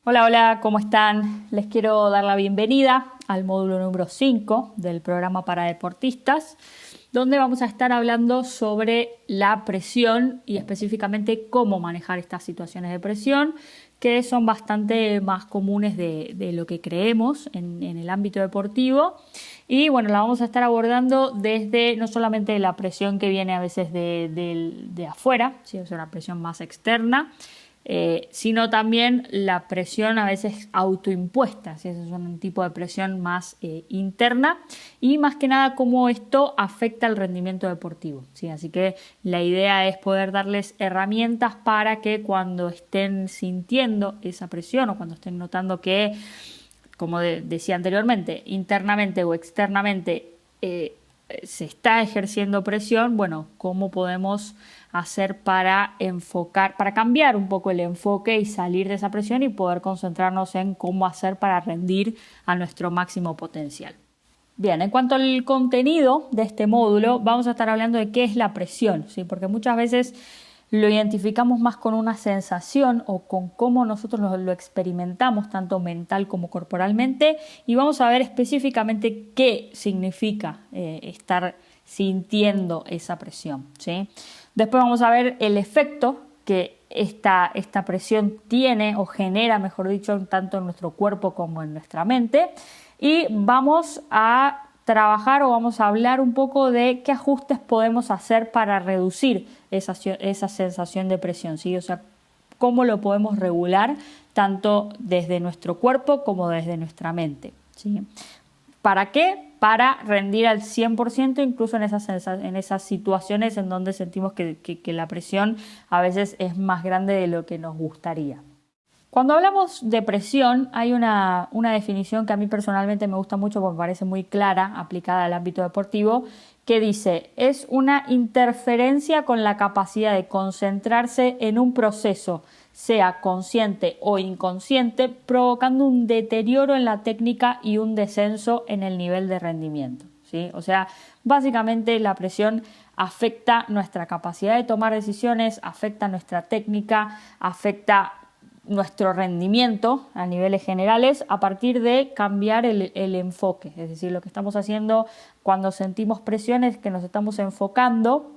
Hola, hola, ¿cómo están? Les quiero dar la bienvenida al módulo número 5 del programa para deportistas, donde vamos a estar hablando sobre la presión y específicamente cómo manejar estas situaciones de presión, que son bastante más comunes de lo que creemos en el ámbito deportivo. Y bueno, la vamos a estar abordando desde no solamente la presión que viene a veces de afuera, ¿sí? O sea, una presión más externa, sino también la presión a veces autoimpuesta, ¿sí? Ese es un tipo de presión más interna y más que nada cómo esto afecta al rendimiento deportivo, ¿sí? Así que la idea es poder darles herramientas para que cuando estén sintiendo esa presión o cuando estén notando que, como decía anteriormente, internamente o externamente se está ejerciendo presión, bueno, cómo podemos hacer para cambiar un poco el enfoque y salir de esa presión y poder concentrarnos en cómo hacer para rendir a nuestro máximo potencial. Bien, en cuanto al contenido de este módulo, vamos a estar hablando de qué es la presión, ¿sí? Porque muchas veces lo identificamos más con una sensación o con cómo nosotros lo experimentamos, tanto mental como corporalmente, y vamos a ver específicamente qué significa estar sintiendo esa presión, ¿sí? Después vamos a ver el efecto que esta presión tiene o genera, mejor dicho, tanto en nuestro cuerpo como en nuestra mente. Y vamos a trabajar o vamos a hablar un poco de qué ajustes podemos hacer para reducir esa sensación de presión, ¿sí? O sea, cómo lo podemos regular tanto desde nuestro cuerpo como desde nuestra mente, ¿sí? ¿Para qué? Para rendir al 100%, incluso en esas situaciones en donde sentimos que la presión a veces es más grande de lo que nos gustaría. Cuando hablamos de presión, hay una definición que a mí personalmente me gusta mucho porque me parece muy clara, aplicada al ámbito deportivo, que dice: es una interferencia con la capacidad de concentrarse en un proceso, sea consciente o inconsciente, provocando un deterioro en la técnica y un descenso en el nivel de rendimiento, ¿sí? O sea, básicamente la presión afecta nuestra capacidad de tomar decisiones, afecta nuestra técnica, afecta nuestro rendimiento a niveles generales a partir de cambiar el enfoque. Es decir, lo que estamos haciendo cuando sentimos presión es que nos estamos enfocando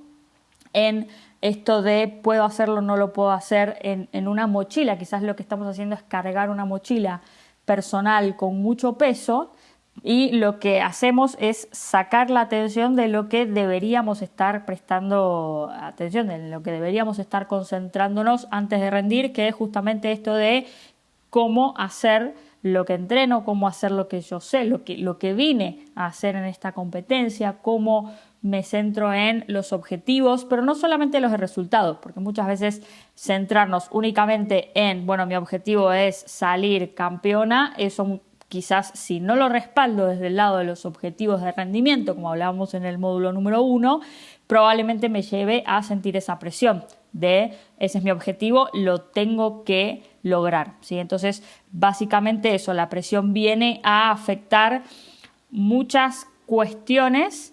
en esto de puedo hacerlo o no lo puedo hacer en una mochila. Quizás lo que estamos haciendo es cargar una mochila personal con mucho peso y lo que hacemos es sacar la atención de lo que deberíamos estar prestando atención, de lo que deberíamos estar concentrándonos antes de rendir, que es justamente esto de cómo hacer lo que entreno, cómo hacer lo que yo sé, lo que vine a hacer en esta competencia, cómo me centro en los objetivos, pero no solamente los resultados, porque muchas veces centrarnos únicamente en, bueno, mi objetivo es salir campeona, eso quizás si no lo respaldo desde el lado de los objetivos de rendimiento, como hablábamos en el módulo número 1, probablemente me lleve a sentir esa presión de ese es mi objetivo, lo tengo que lograr, ¿sí? Entonces, básicamente eso, la presión viene a afectar muchas cuestiones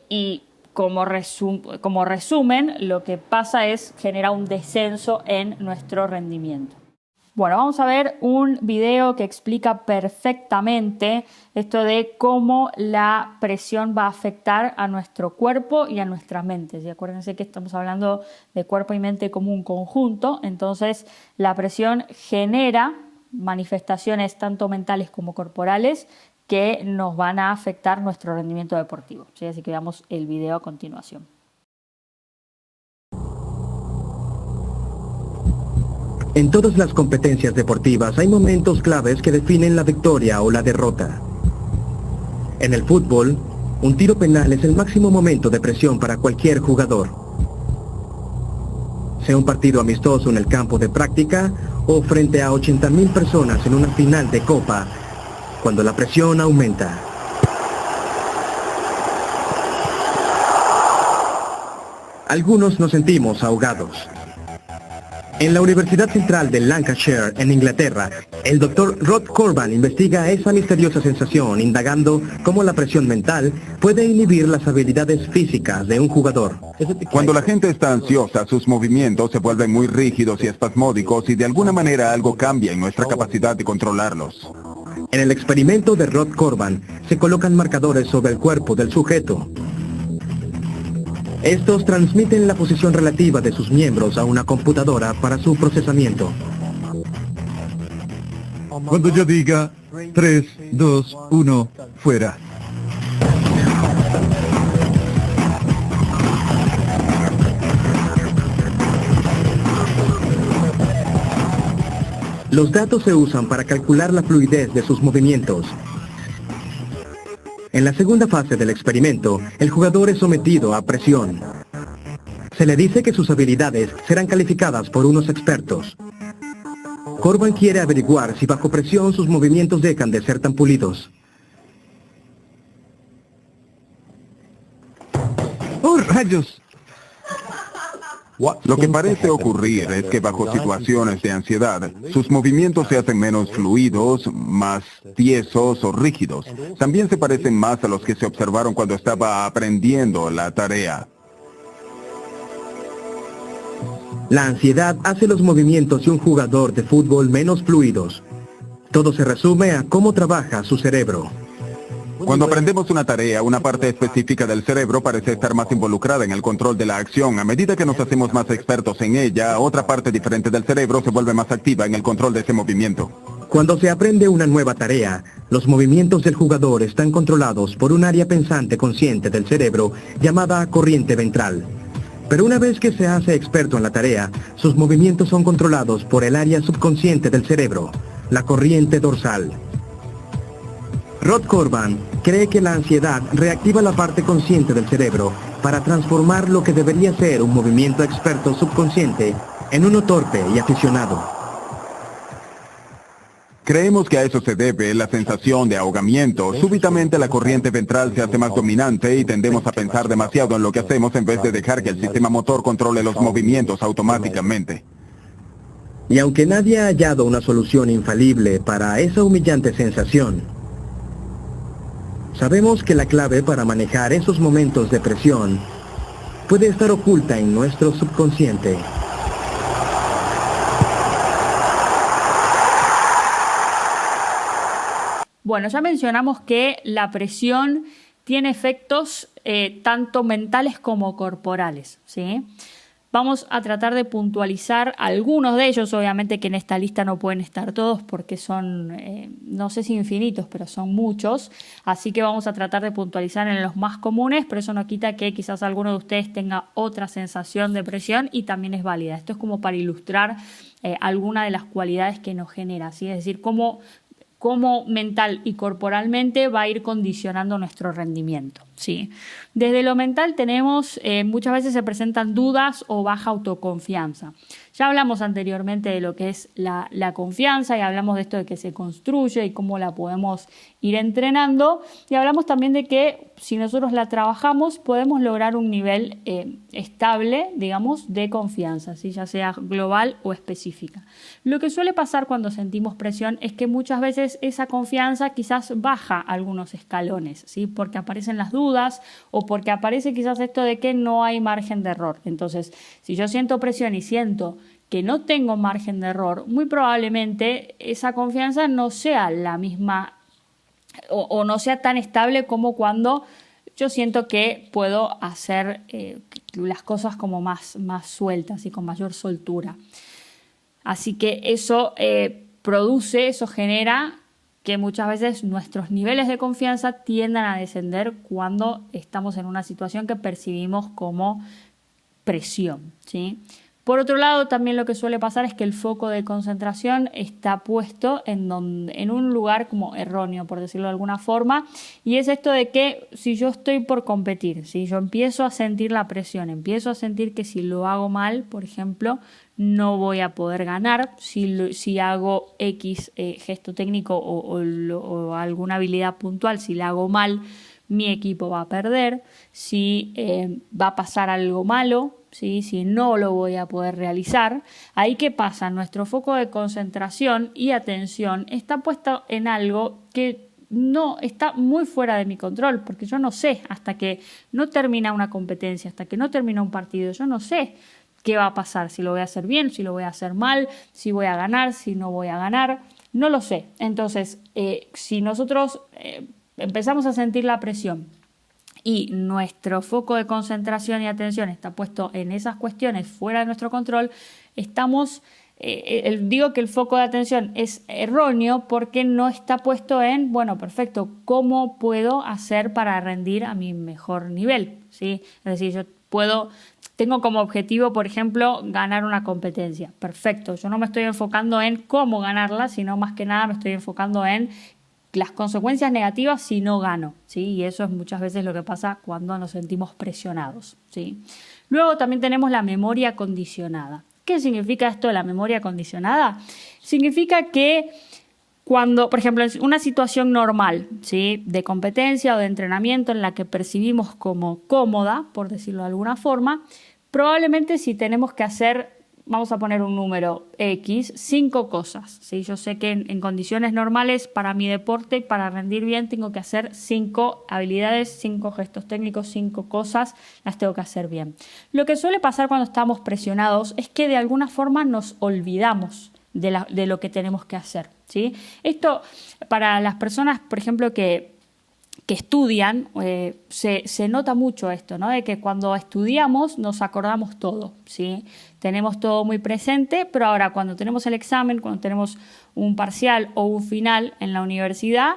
y como resumen, lo que pasa es genera un descenso en nuestro rendimiento. Bueno, vamos a ver un video que explica perfectamente esto de cómo la presión va a afectar a nuestro cuerpo y a nuestra mente. Y acuérdense que estamos hablando de cuerpo y mente como un conjunto, entonces la presión genera manifestaciones tanto mentales como corporales que nos van a afectar nuestro rendimiento deportivo, ¿sí? Así que veamos el video a continuación. En todas las competencias deportivas hay momentos claves que definen la victoria o la derrota. En el fútbol, un tiro penal es el máximo momento de presión para cualquier jugador. Sea un partido amistoso en el campo de práctica o frente a 80,000 personas en una final de Copa, cuando la presión aumenta. Algunos nos sentimos ahogados. En la Universidad Central de Lancashire, en Inglaterra, el Dr. Rod Corban investiga esa misteriosa sensación, indagando cómo la presión mental puede inhibir las habilidades físicas de un jugador. Cuando la gente está ansiosa, sus movimientos se vuelven muy rígidos y espasmódicos y de alguna manera algo cambia en nuestra capacidad de controlarlos. En el experimento de Rod Corban, se colocan marcadores sobre el cuerpo del sujeto. Estos transmiten la posición relativa de sus miembros a una computadora para su procesamiento. Cuando yo diga 3, 2, 1, fuera. Los datos se usan para calcular la fluidez de sus movimientos. En la segunda fase del experimento, el jugador es sometido a presión. Se le dice que sus habilidades serán calificadas por unos expertos. Corban quiere averiguar si bajo presión sus movimientos dejan de ser tan pulidos. ¡Oh, rayos! Lo que parece ocurrir es que bajo situaciones de ansiedad, sus movimientos se hacen menos fluidos, más tiesos o rígidos. También se parecen más a los que se observaron cuando estaba aprendiendo la tarea. La ansiedad hace los movimientos de un jugador de fútbol menos fluidos. Todo se resume a cómo trabaja su cerebro. Cuando aprendemos una tarea, una parte específica del cerebro parece estar más involucrada en el control de la acción. A medida que nos hacemos más expertos en ella, otra parte diferente del cerebro se vuelve más activa en el control de ese movimiento. Cuando se aprende una nueva tarea, los movimientos del jugador están controlados por un área pensante consciente del cerebro llamada corriente ventral. Pero una vez que se hace experto en la tarea, sus movimientos son controlados por el área subconsciente del cerebro, la corriente dorsal. Rod Corban cree que la ansiedad reactiva la parte consciente del cerebro para transformar lo que debería ser un movimiento experto subconsciente en uno torpe y aficionado. Creemos que a eso se debe la sensación de ahogamiento. Súbitamente la corriente ventral se hace más dominante y tendemos a pensar demasiado en lo que hacemos en vez de dejar que el sistema motor controle los movimientos automáticamente. Y aunque nadie ha hallado una solución infalible para esa humillante sensación, sabemos que la clave para manejar esos momentos de presión puede estar oculta en nuestro subconsciente. Bueno, ya mencionamos que la presión tiene efectos tanto mentales como corporales, ¿sí? Vamos a tratar de puntualizar algunos de ellos, obviamente que en esta lista no pueden estar todos porque son, no sé si infinitos, pero son muchos, así que vamos a tratar de puntualizar en los más comunes, pero eso no quita que quizás alguno de ustedes tenga otra sensación de presión y también es válida. Esto es como para ilustrar alguna de las cualidades que nos genera, ¿sí? Es decir, cómo mental y corporalmente va a ir condicionando nuestro rendimiento, ¿sí? Desde lo mental tenemos, muchas veces se presentan dudas o baja autoconfianza. Ya hablamos anteriormente de lo que es la confianza y hablamos de esto de que se construye y cómo la podemos ir entrenando. Y hablamos también de que si nosotros la trabajamos podemos lograr un nivel estable, digamos, de confianza, ¿sí? Ya sea global o específica. Lo que suele pasar cuando sentimos presión es que muchas veces esa confianza quizás baja algunos escalones, ¿sí? Porque aparecen las dudas o porque aparece quizás esto de que no hay margen de error. Entonces, si yo siento presión y siento que no tengo margen de error, muy probablemente esa confianza no sea la misma o no sea tan estable como cuando yo siento que puedo hacer las cosas como más sueltas y con mayor soltura. Así que eso eso genera que muchas veces nuestros niveles de confianza tiendan a descender cuando estamos en una situación que percibimos como presión, ¿sí? Por otro lado, también lo que suele pasar es que el foco de concentración está puesto en un lugar como erróneo, por decirlo de alguna forma, y es esto de que si yo estoy por competir, si yo empiezo a sentir la presión, empiezo a sentir que si lo hago mal, por ejemplo, no voy a poder ganar, si hago X gesto técnico o alguna habilidad puntual, si la hago mal, mi equipo va a perder, si va a pasar algo malo, ¿sí? Si no lo voy a poder realizar, ahí ¿qué pasa? Nuestro foco de concentración y atención está puesto en algo que no está muy fuera de mi control, porque yo no sé, hasta que no termina una competencia, hasta que no termina un partido, yo no sé qué va a pasar, si lo voy a hacer bien, si lo voy a hacer mal, si voy a ganar, si no voy a ganar, no lo sé. Entonces, si nosotros empezamos a sentir la presión y nuestro foco de concentración y atención está puesto en esas cuestiones fuera de nuestro control, digo que el foco de atención es erróneo porque no está puesto en, bueno, perfecto, ¿cómo puedo hacer para rendir a mi mejor nivel? ¿Sí? Es decir, tengo como objetivo, por ejemplo, ganar una competencia. Perfecto, yo no me estoy enfocando en cómo ganarla, sino más que nada me estoy enfocando en las consecuencias negativas si no gano, ¿sí? Y eso es muchas veces lo que pasa cuando nos sentimos presionados, ¿sí? Luego también tenemos la memoria condicionada. ¿Qué significa esto de la memoria condicionada? Significa que cuando, por ejemplo, en una situación normal, ¿sí? De competencia o de entrenamiento en la que percibimos como cómoda, por decirlo de alguna forma, probablemente si tenemos que hacer, vamos a poner un número X, 5 cosas, ¿sí? Yo sé que en condiciones normales para mi deporte, para rendir bien, tengo que hacer 5 habilidades, 5 gestos técnicos, 5 cosas, las tengo que hacer bien. Lo que suele pasar cuando estamos presionados es que de alguna forma nos olvidamos de lo que tenemos que hacer, ¿sí? Esto para las personas, por ejemplo, que estudian, se nota mucho esto, ¿no? De que cuando estudiamos nos acordamos todo, ¿sí? Tenemos todo muy presente, pero ahora cuando tenemos el examen, cuando tenemos un parcial o un final en la universidad,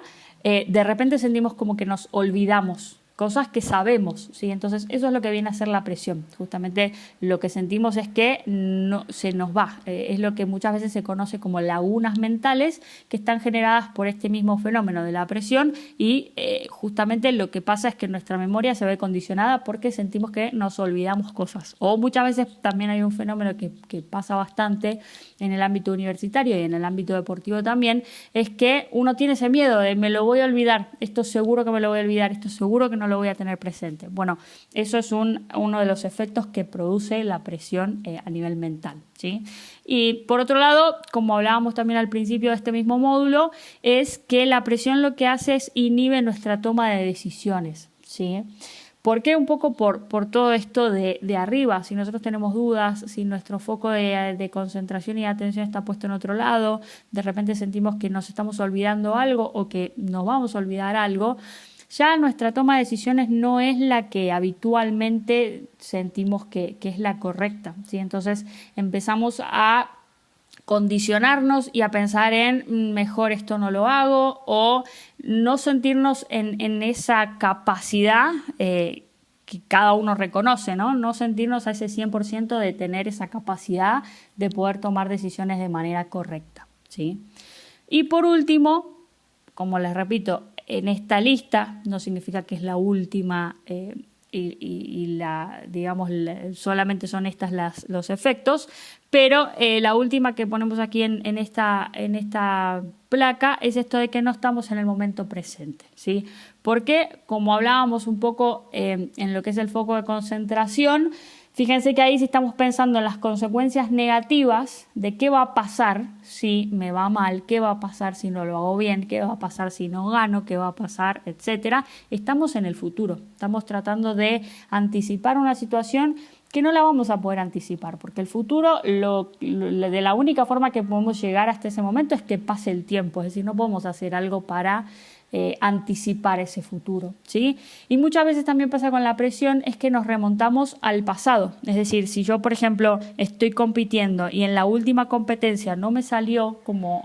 de repente sentimos como que nos olvidamos cosas que sabemos, ¿sí? Entonces eso es lo que viene a ser la presión. Justamente lo que sentimos es que no, se nos va. Es lo que muchas veces se conoce como lagunas mentales que están generadas por este mismo fenómeno de la presión y justamente lo que pasa es que nuestra memoria se ve condicionada porque sentimos que nos olvidamos cosas. O muchas veces también hay un fenómeno que pasa bastante en el ámbito universitario y en el ámbito deportivo también, es que uno tiene ese miedo de me lo voy a olvidar, esto seguro que me lo voy a olvidar, esto seguro que no lo voy a tener presente. Bueno, eso es uno de los efectos que produce la presión a nivel mental, ¿sí? Y por otro lado, como hablábamos también al principio de este mismo módulo, es que la presión lo que hace es inhibe nuestra toma de decisiones, ¿sí? ¿Por qué? Un poco por todo esto de arriba. Si nosotros tenemos dudas, si nuestro foco de concentración y de atención está puesto en otro lado, de repente sentimos que nos estamos olvidando algo o que nos vamos a olvidar algo, ya nuestra toma de decisiones no es la que habitualmente sentimos que es la correcta, ¿sí? Entonces empezamos a condicionarnos y a pensar en mejor esto no lo hago o no sentirnos en esa capacidad que cada uno reconoce, ¿no? No sentirnos a ese 100% de tener esa capacidad de poder tomar decisiones de manera correcta, ¿sí? Y por último, como les repito, en esta lista no significa que es la última digamos, solamente son estas los efectos, pero la última que ponemos aquí en esta placa es esto de que no estamos en el momento presente, ¿sí? Porque, como hablábamos un poco en lo que es el foco de concentración, fíjense que ahí sí estamos pensando en las consecuencias negativas de qué va a pasar si me va mal, qué va a pasar si no lo hago bien, qué va a pasar si no gano, qué va a pasar, etcétera. Estamos en el futuro, estamos tratando de anticipar una situación que no la vamos a poder anticipar, porque el futuro, de la única forma que podemos llegar hasta ese momento es que pase el tiempo, es decir, no podemos hacer algo para anticipar ese futuro, ¿sí? Y muchas veces también pasa con la presión es que nos remontamos al pasado, es decir, si yo, por ejemplo, estoy compitiendo y en la última competencia no me salió como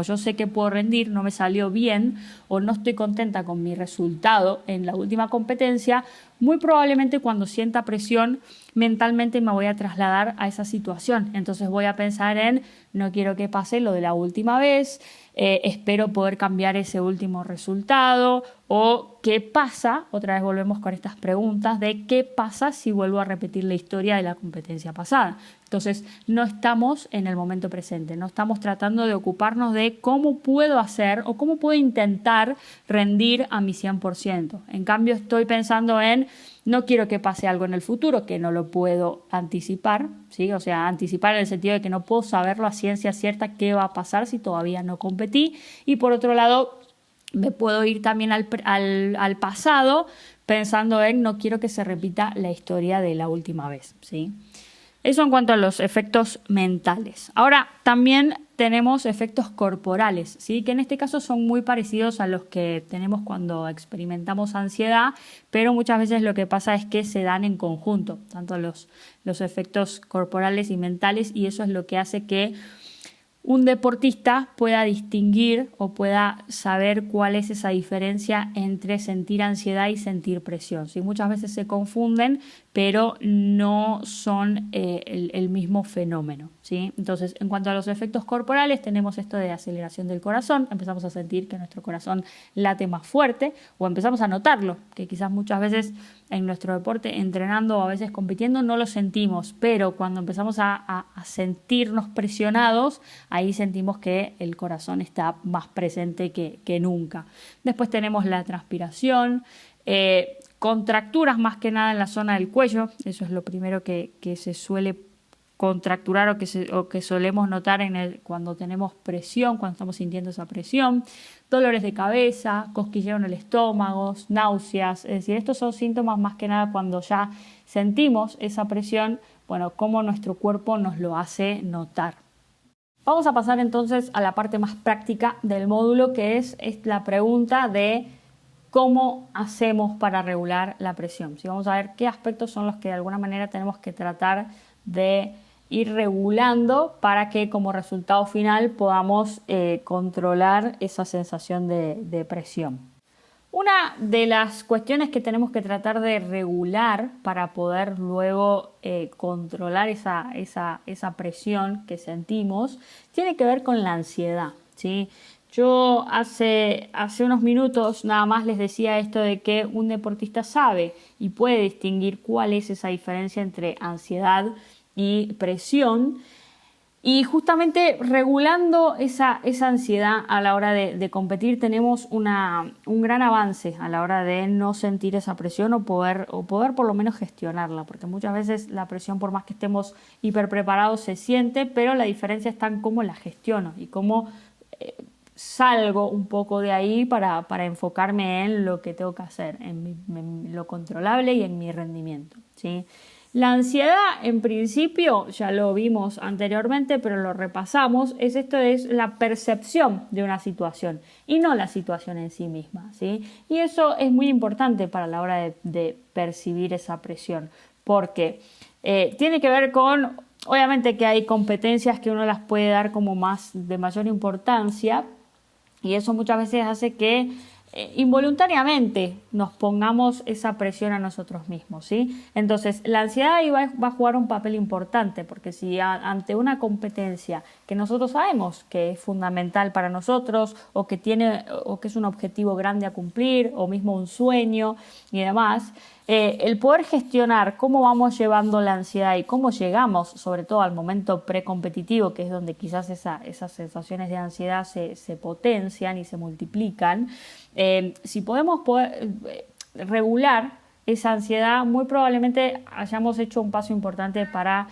yo sé que puedo rendir, no me salió bien o no estoy contenta con mi resultado en la última competencia, muy probablemente cuando sienta presión mentalmente me voy a trasladar a esa situación. Entonces voy a pensar en no quiero que pase lo de la última vez, espero poder cambiar ese último resultado O qué pasa, otra vez volvemos con estas preguntas de qué pasa si vuelvo a repetir la historia de la competencia pasada. Entonces, no estamos en el momento presente, no estamos tratando de ocuparnos de cómo puedo hacer o cómo puedo intentar rendir a mi 100%. En cambio, estoy pensando en, no quiero que pase algo en el futuro, que no lo puedo anticipar, ¿sí? O sea, anticipar en el sentido de que no puedo saberlo a ciencia cierta qué va a pasar si todavía no competí. Y por otro lado, me puedo ir también al pasado pensando en no quiero que se repita la historia de la última vez, ¿sí? Eso en cuanto a los efectos mentales. Ahora, también tenemos efectos corporales, ¿sí? Que en este caso son muy parecidos a los que tenemos cuando experimentamos ansiedad, pero muchas veces lo que pasa es que se dan en conjunto, tanto los efectos corporales y mentales, y eso es lo que hace que un deportista pueda distinguir o pueda saber cuál es esa diferencia entre sentir ansiedad y sentir presión. ¿Sí? Muchas veces se confunden, pero no son el mismo fenómeno. ¿Sí? Entonces, en cuanto a los efectos corporales, tenemos esto de aceleración del corazón. Empezamos a sentir que nuestro corazón late más fuerte o empezamos a notarlo, que quizás muchas veces en nuestro deporte, entrenando o a veces compitiendo, no lo sentimos, pero cuando empezamos a sentirnos presionados, ahí sentimos que el corazón está más presente que nunca. Después tenemos la transpiración, contracturas más que nada en la zona del cuello, eso es lo primero que se suele contracturar o que solemos notar cuando tenemos presión, cuando estamos sintiendo esa presión, dolores de cabeza, cosquilleo en el estómago, náuseas, es decir, estos son síntomas más que nada cuando ya sentimos esa presión, bueno, cómo nuestro cuerpo nos lo hace notar. Vamos a pasar entonces a la parte más práctica del módulo, que es la pregunta de cómo hacemos para regular la presión. Sí, vamos a ver qué aspectos son los que de alguna manera tenemos que tratar de ir regulando para que como resultado final podamos controlar esa sensación de presión. Una de las cuestiones que tenemos que tratar de regular para poder luego controlar esa presión que sentimos tiene que ver con la ansiedad, ¿sí? Yo hace unos minutos nada más les decía esto de que un deportista sabe y puede distinguir cuál es esa diferencia entre ansiedad y presión, y justamente regulando esa ansiedad a la hora de competir tenemos un gran avance a la hora de no sentir esa presión o poder por lo menos gestionarla, porque muchas veces la presión, por más que estemos hiperpreparados, se siente, pero la diferencia está en cómo la gestiono y cómo salgo un poco de ahí para enfocarme en lo que tengo que hacer, en lo controlable y en mi rendimiento, ¿sí? La ansiedad, en principio, ya lo vimos anteriormente, pero lo repasamos, es la percepción de una situación y no la situación en sí misma, ¿sí? Y eso es muy importante para la hora de percibir esa presión, porque tiene que ver con, obviamente que hay competencias que uno las puede dar como de mayor importancia, y eso muchas veces hace que involuntariamente nos pongamos esa presión a nosotros mismos, ¿sí? Entonces, la ansiedad ahí va a jugar un papel importante, porque si ante una competencia que nosotros sabemos que es fundamental para nosotros o que es un objetivo grande a cumplir o mismo un sueño y demás, el poder gestionar cómo vamos llevando la ansiedad y cómo llegamos sobre todo al momento precompetitivo, que es donde quizás esas sensaciones de ansiedad se potencian y se multiplican. Si podemos regular esa ansiedad, muy probablemente hayamos hecho un paso importante para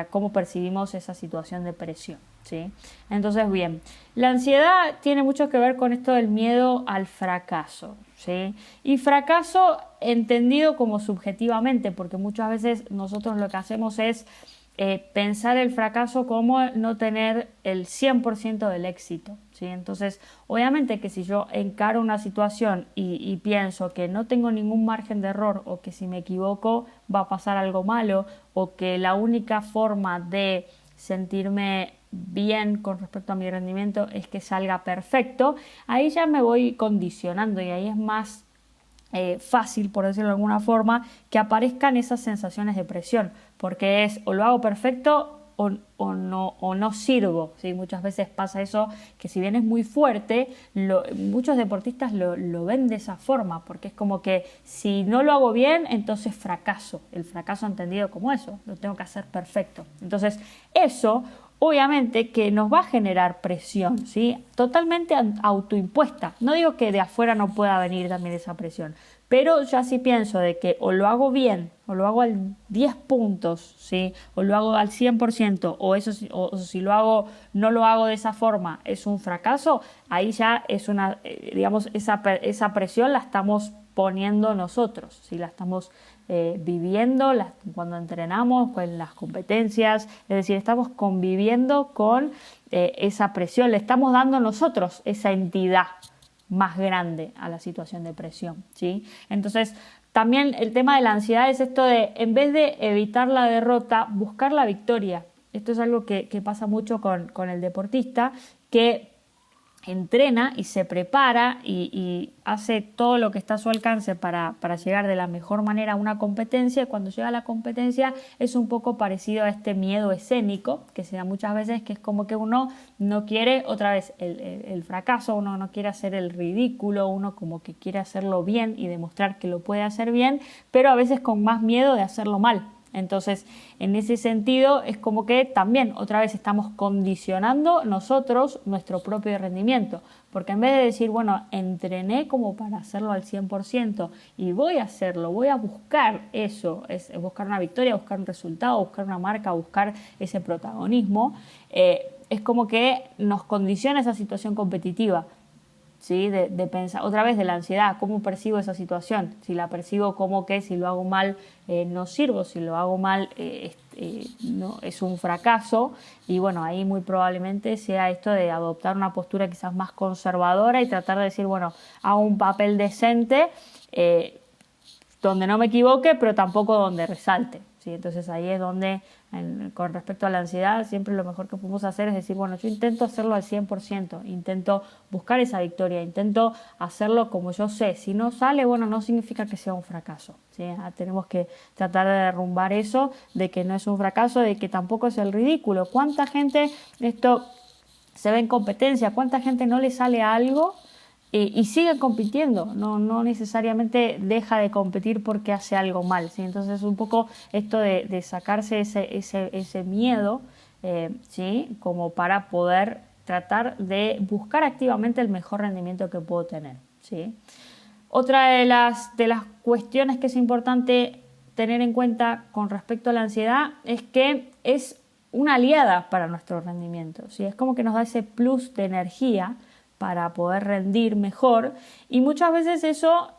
cómo percibimos esa situación de presión, ¿sí? Entonces, bien, la ansiedad tiene mucho que ver con esto del miedo al fracaso, ¿sí? Y fracaso entendido como subjetivamente, porque muchas veces nosotros lo que hacemos es pensar el fracaso como no tener el 100% del éxito, ¿sí? Entonces, obviamente que si yo encaro una situación y pienso que no tengo ningún margen de error o que si me equivoco va a pasar algo malo o que la única forma de sentirme bien con respecto a mi rendimiento es que salga perfecto, ahí ya me voy condicionando y ahí es más fácil, por decirlo de alguna forma, que aparezcan esas sensaciones de presión, porque es o lo hago perfecto o no sirvo, ¿sí? Muchas veces pasa eso, que si bien es muy fuerte, muchos deportistas lo ven de esa forma, porque es como que si no lo hago bien, entonces fracaso. El fracaso entendido como eso, lo tengo que hacer perfecto. Entonces eso obviamente que nos va a generar presión, ¿sí? Totalmente autoimpuesta. No digo que de afuera no pueda venir también esa presión, pero ya sí pienso de que o lo hago bien, o lo hago al 10 puntos, ¿sí? O lo hago al 100%, o si no lo hago de esa forma, es un fracaso, ahí ya es digamos, esa presión la estamos poniendo nosotros, ¿sí? La estamos viviendo cuando entrenamos, con las competencias, es decir, estamos conviviendo con esa presión, le estamos dando nosotros esa entidad más grande a la situación de presión, ¿sí? Entonces, también el tema de la ansiedad es esto de, en vez de evitar la derrota, buscar la victoria. Esto es algo que pasa mucho con el deportista, que entrena y se prepara y hace todo lo que está a su alcance para llegar de la mejor manera a una competencia, y cuando llega a la competencia es un poco parecido a este miedo escénico que se da muchas veces, que es como que uno no quiere otra vez el fracaso, uno no quiere hacer el ridículo, uno como que quiere hacerlo bien y demostrar que lo puede hacer bien, pero a veces con más miedo de hacerlo mal. Entonces, en ese sentido, es como que también otra vez estamos condicionando nosotros nuestro propio rendimiento, porque en vez de decir, bueno, entrené como para hacerlo al 100% y voy a hacerlo, voy a buscar eso, es buscar una victoria, buscar un resultado, buscar una marca, buscar ese protagonismo, es como que nos condiciona esa situación competitiva. ¿Sí? De pensar otra vez de la ansiedad, cómo percibo esa situación, si la percibo como que si lo hago mal no sirvo, si lo hago mal no, es un fracaso, y bueno, ahí muy probablemente sea esto de adoptar una postura quizás más conservadora y tratar de decir, bueno, hago un papel decente donde no me equivoque, pero tampoco donde resalte, ¿sí? Entonces ahí es donde, con respecto a la ansiedad, siempre lo mejor que podemos hacer es decir, bueno, yo intento hacerlo al 100%, intento buscar esa victoria, intento hacerlo como yo sé. Si no sale, bueno, no significa que sea un fracaso, ¿sí? Tenemos que tratar de derrumbar eso, de que no es un fracaso, de que tampoco es el ridículo. ¿Cuánta gente esto se ve en competencia? ¿Cuánta gente no le sale algo y sigue compitiendo? No necesariamente deja de competir porque hace algo mal, ¿sí? Entonces un poco esto de sacarse ese miedo, ¿sí? Como para poder tratar de buscar activamente el mejor rendimiento que puedo tener, ¿sí? Otra de las cuestiones que es importante tener en cuenta con respecto a la ansiedad es que es una aliada para nuestro rendimiento, ¿sí? Es como que nos da ese plus de energía para poder rendir mejor, y muchas veces eso,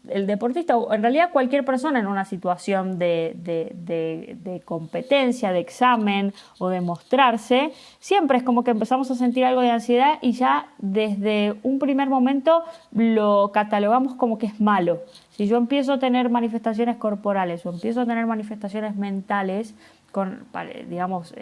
el deportista o en realidad cualquier persona en una situación de competencia, de examen o de mostrarse, siempre es como que empezamos a sentir algo de ansiedad y ya desde un primer momento lo catalogamos como que es malo. Si yo empiezo a tener manifestaciones corporales o empiezo a tener manifestaciones mentales, digamos,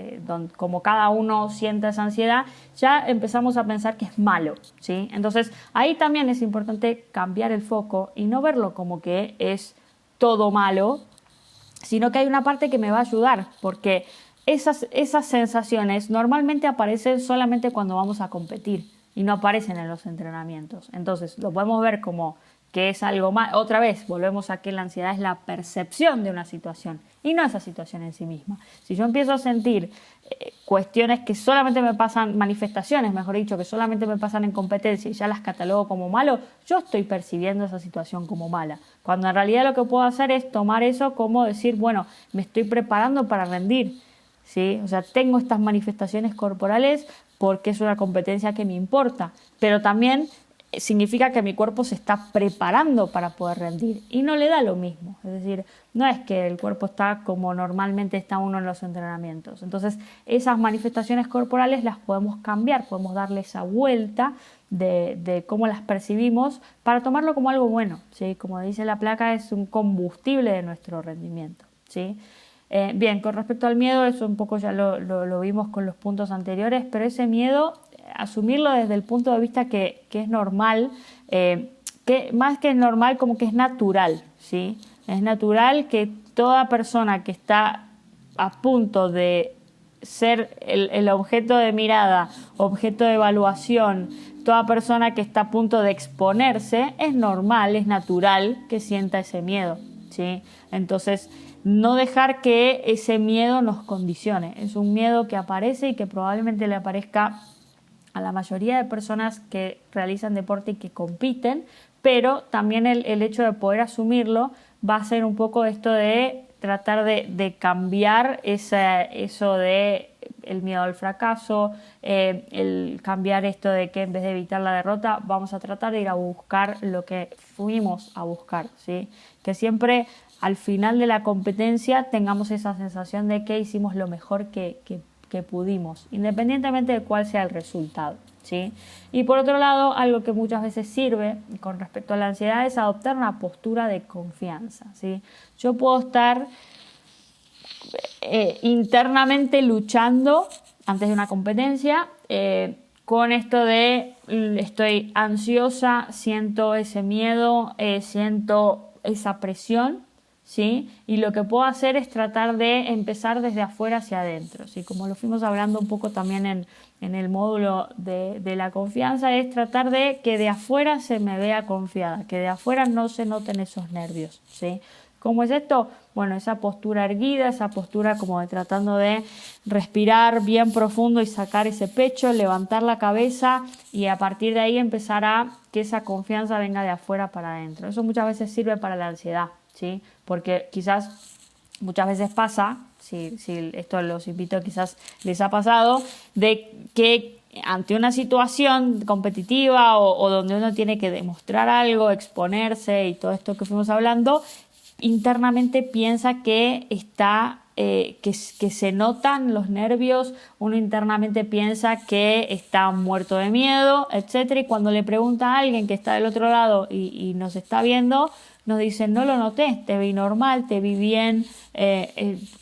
como cada uno siente esa ansiedad, ya empezamos a pensar que es malo, ¿sí? Entonces ahí también es importante cambiar el foco y no verlo como que es todo malo, sino que hay una parte que me va a ayudar, porque esas sensaciones normalmente aparecen solamente cuando vamos a competir y no aparecen en los entrenamientos. Entonces lo podemos ver como que es algo mal. Otra vez, volvemos a que la ansiedad es la percepción de una situación y no esa situación en sí misma. Si yo empiezo a sentir cuestiones que solamente me pasan, manifestaciones, mejor dicho, que solamente me pasan en competencia y ya las catalogo como malo, yo estoy percibiendo esa situación como mala. Cuando en realidad lo que puedo hacer es tomar eso como decir, bueno, me estoy preparando para rendir, ¿sí? O sea, tengo estas manifestaciones corporales porque es una competencia que me importa, pero también significa que mi cuerpo se está preparando para poder rendir y no le da lo mismo. Es decir, no es que el cuerpo está como normalmente está uno en los entrenamientos. Entonces, esas manifestaciones corporales las podemos cambiar, podemos darle esa vuelta de cómo las percibimos para tomarlo como algo bueno, ¿sí? Como dice la placa, es un combustible de nuestro rendimiento, ¿sí? Bien, con respecto al miedo, eso un poco ya lo vimos con los puntos anteriores, pero ese miedo, asumirlo desde el punto de vista que es normal, que más que es normal, como que es natural, ¿sí? Es natural que toda persona que está a punto de ser el objeto de mirada, objeto de evaluación, toda persona que está a punto de exponerse, es normal, es natural que sienta ese miedo, ¿sí? Entonces, no dejar que ese miedo nos condicione. Es un miedo que aparece y que probablemente le aparezca a la mayoría de personas que realizan deporte y que compiten, pero también el hecho de poder asumirlo va a ser un poco esto de tratar de cambiar eso de el miedo al fracaso, el cambiar esto de que en vez de evitar la derrota vamos a tratar de ir a buscar lo que fuimos a buscar, ¿sí? Que siempre al final de la competencia tengamos esa sensación de que hicimos lo mejor que pudimos, independientemente de cuál sea el resultado, ¿sí? Y por otro lado, algo que muchas veces sirve con respecto a la ansiedad es adoptar una postura de confianza, ¿sí? Yo puedo estar internamente luchando antes de una competencia con esto de estoy ansiosa, siento ese miedo, siento esa presión, ¿sí? Y lo que puedo hacer es tratar de empezar desde afuera hacia adentro, ¿sí? Como lo fuimos hablando un poco también en el módulo de la confianza, es tratar de que de afuera se me vea confiada, que de afuera no se noten esos nervios, ¿sí? ¿Cómo es esto? Bueno, esa postura erguida, esa postura como de tratando de respirar bien profundo y sacar ese pecho, levantar la cabeza y a partir de ahí empezar a que esa confianza venga de afuera para adentro. Eso muchas veces sirve para la ansiedad, ¿sí? Porque quizás muchas veces pasa, si esto los invito, quizás les ha pasado, de que ante una situación competitiva o donde uno tiene que demostrar algo, exponerse y todo esto que fuimos hablando, internamente piensa que está que se notan los nervios, uno internamente piensa que está muerto de miedo, etcétera, y cuando le pregunta a alguien que está del otro lado y nos está viendo, nos dicen no lo noté, te vi normal, te vi bien,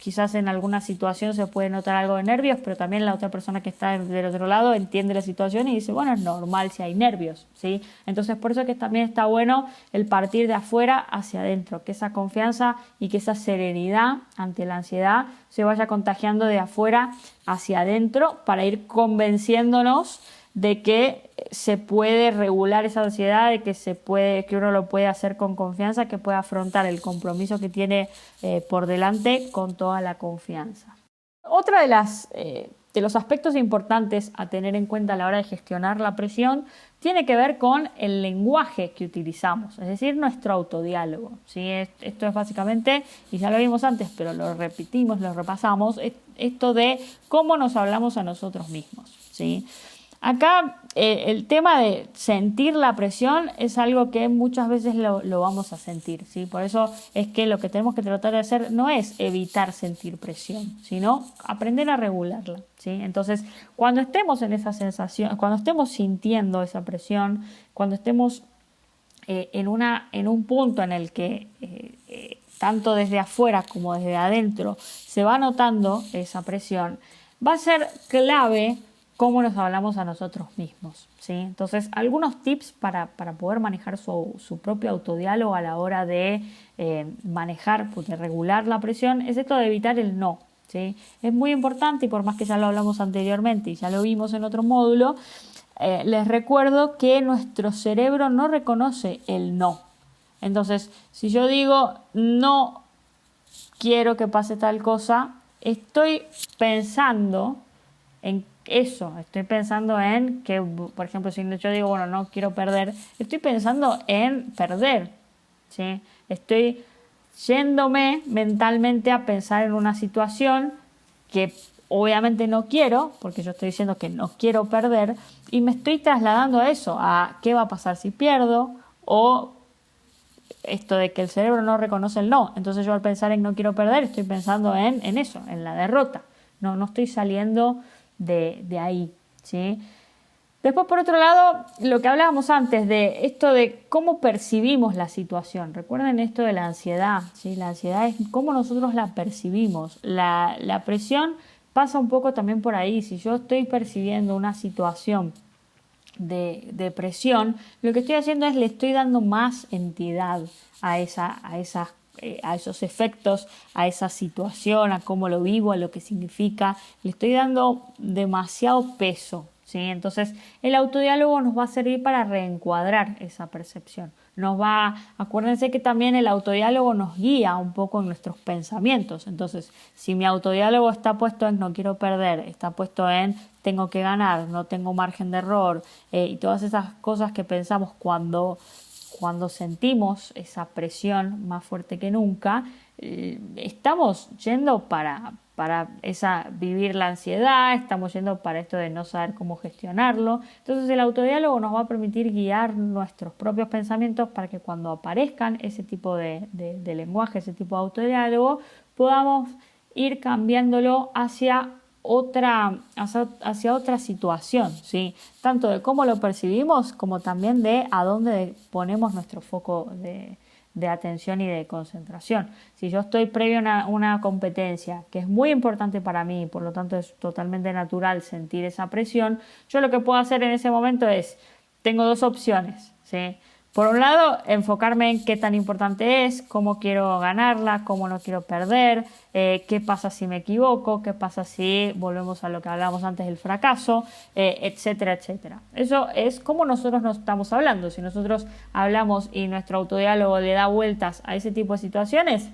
quizás en alguna situación se puede notar algo de nervios, pero también la otra persona que está del otro lado entiende la situación y dice, bueno, es normal si hay nervios, ¿sí? Entonces por eso es que también está bueno el partir de afuera hacia adentro, que esa confianza y que esa serenidad ante la ansiedad se vaya contagiando de afuera hacia adentro para ir convenciéndonos de que se puede regular esa ansiedad, de que uno lo puede hacer con confianza, que puede afrontar el compromiso que tiene por delante con toda la confianza. Otra de los aspectos importantes a tener en cuenta a la hora de gestionar la presión tiene que ver con el lenguaje que utilizamos, es decir, nuestro autodiálogo, ¿sí? Esto es básicamente, y ya lo vimos antes, pero lo repetimos, lo repasamos, esto de cómo nos hablamos a nosotros mismos, ¿sí? Acá el tema de sentir la presión es algo que muchas veces lo vamos a sentir, ¿sí? Por eso es que lo que tenemos que tratar de hacer no es evitar sentir presión, sino aprender a regularla, ¿sí? Entonces, cuando estemos en esa sensación, cuando estemos sintiendo esa presión, cuando estemos en un punto en el que tanto desde afuera como desde adentro se va notando esa presión, va a ser clave cómo nos hablamos a nosotros mismos, ¿sí? Entonces, algunos tips para poder manejar su propio autodiálogo a la hora de manejar, de regular la presión, es esto de evitar el no, ¿sí? Es muy importante y por más que ya lo hablamos anteriormente y ya lo vimos en otro módulo, les recuerdo que nuestro cerebro no reconoce el no. Entonces, si yo digo no quiero que pase tal cosa, estoy pensando en eso, estoy pensando en que, por ejemplo, si yo digo, bueno, no quiero perder, estoy pensando en perder, ¿sí? Estoy yéndome mentalmente a pensar en una situación que obviamente no quiero, porque yo estoy diciendo que no quiero perder, y me estoy trasladando a eso, a qué va a pasar si pierdo, o esto de que el cerebro no reconoce el no. Entonces yo al pensar en no quiero perder, estoy pensando en eso, en la derrota. No estoy saliendo de ahí, ¿sí? Después, por otro lado, lo que hablábamos antes de esto de cómo percibimos la situación. Recuerden esto de la ansiedad, ¿sí? La ansiedad es cómo nosotros la percibimos. La presión pasa un poco también por ahí. Si yo estoy percibiendo una situación de presión, lo que estoy haciendo es le estoy dando más entidad a esas a esos efectos, a esa situación, a cómo lo vivo, a lo que significa. Le estoy dando demasiado peso, ¿sí? Entonces el autodiálogo nos va a servir para reencuadrar esa percepción. Acuérdense que también el autodiálogo nos guía un poco en nuestros pensamientos. Entonces, si mi autodiálogo está puesto en no quiero perder, está puesto en tengo que ganar, no tengo margen de error, y todas esas cosas que pensamos cuando sentimos esa presión más fuerte que nunca, estamos yendo para vivir la ansiedad, estamos yendo para esto de no saber cómo gestionarlo. Entonces el autodiálogo nos va a permitir guiar nuestros propios pensamientos para que cuando aparezcan ese tipo de lenguaje, ese tipo de autodiálogo, podamos ir cambiándolo hacia otra situación, ¿sí? Tanto de cómo lo percibimos como también de a dónde ponemos nuestro foco de atención y de concentración. Si yo estoy previo a una competencia que es muy importante para mí, por lo tanto es totalmente natural sentir esa presión, yo lo que puedo hacer en ese momento tengo dos opciones, ¿sí? Por un lado, enfocarme en qué tan importante es, cómo quiero ganarla, cómo no quiero perder, qué pasa si me equivoco, qué pasa si volvemos a lo que hablábamos antes del fracaso, etcétera, etcétera. Eso es como nosotros nos estamos hablando. Si nosotros hablamos y nuestro autodiálogo le da vueltas a ese tipo de situaciones,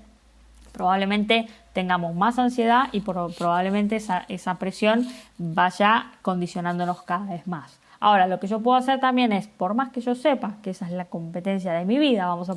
probablemente tengamos más ansiedad y probablemente esa presión vaya condicionándonos cada vez más. Ahora, lo que yo puedo hacer también es, por más que yo sepa que esa es la competencia de mi vida, vamos a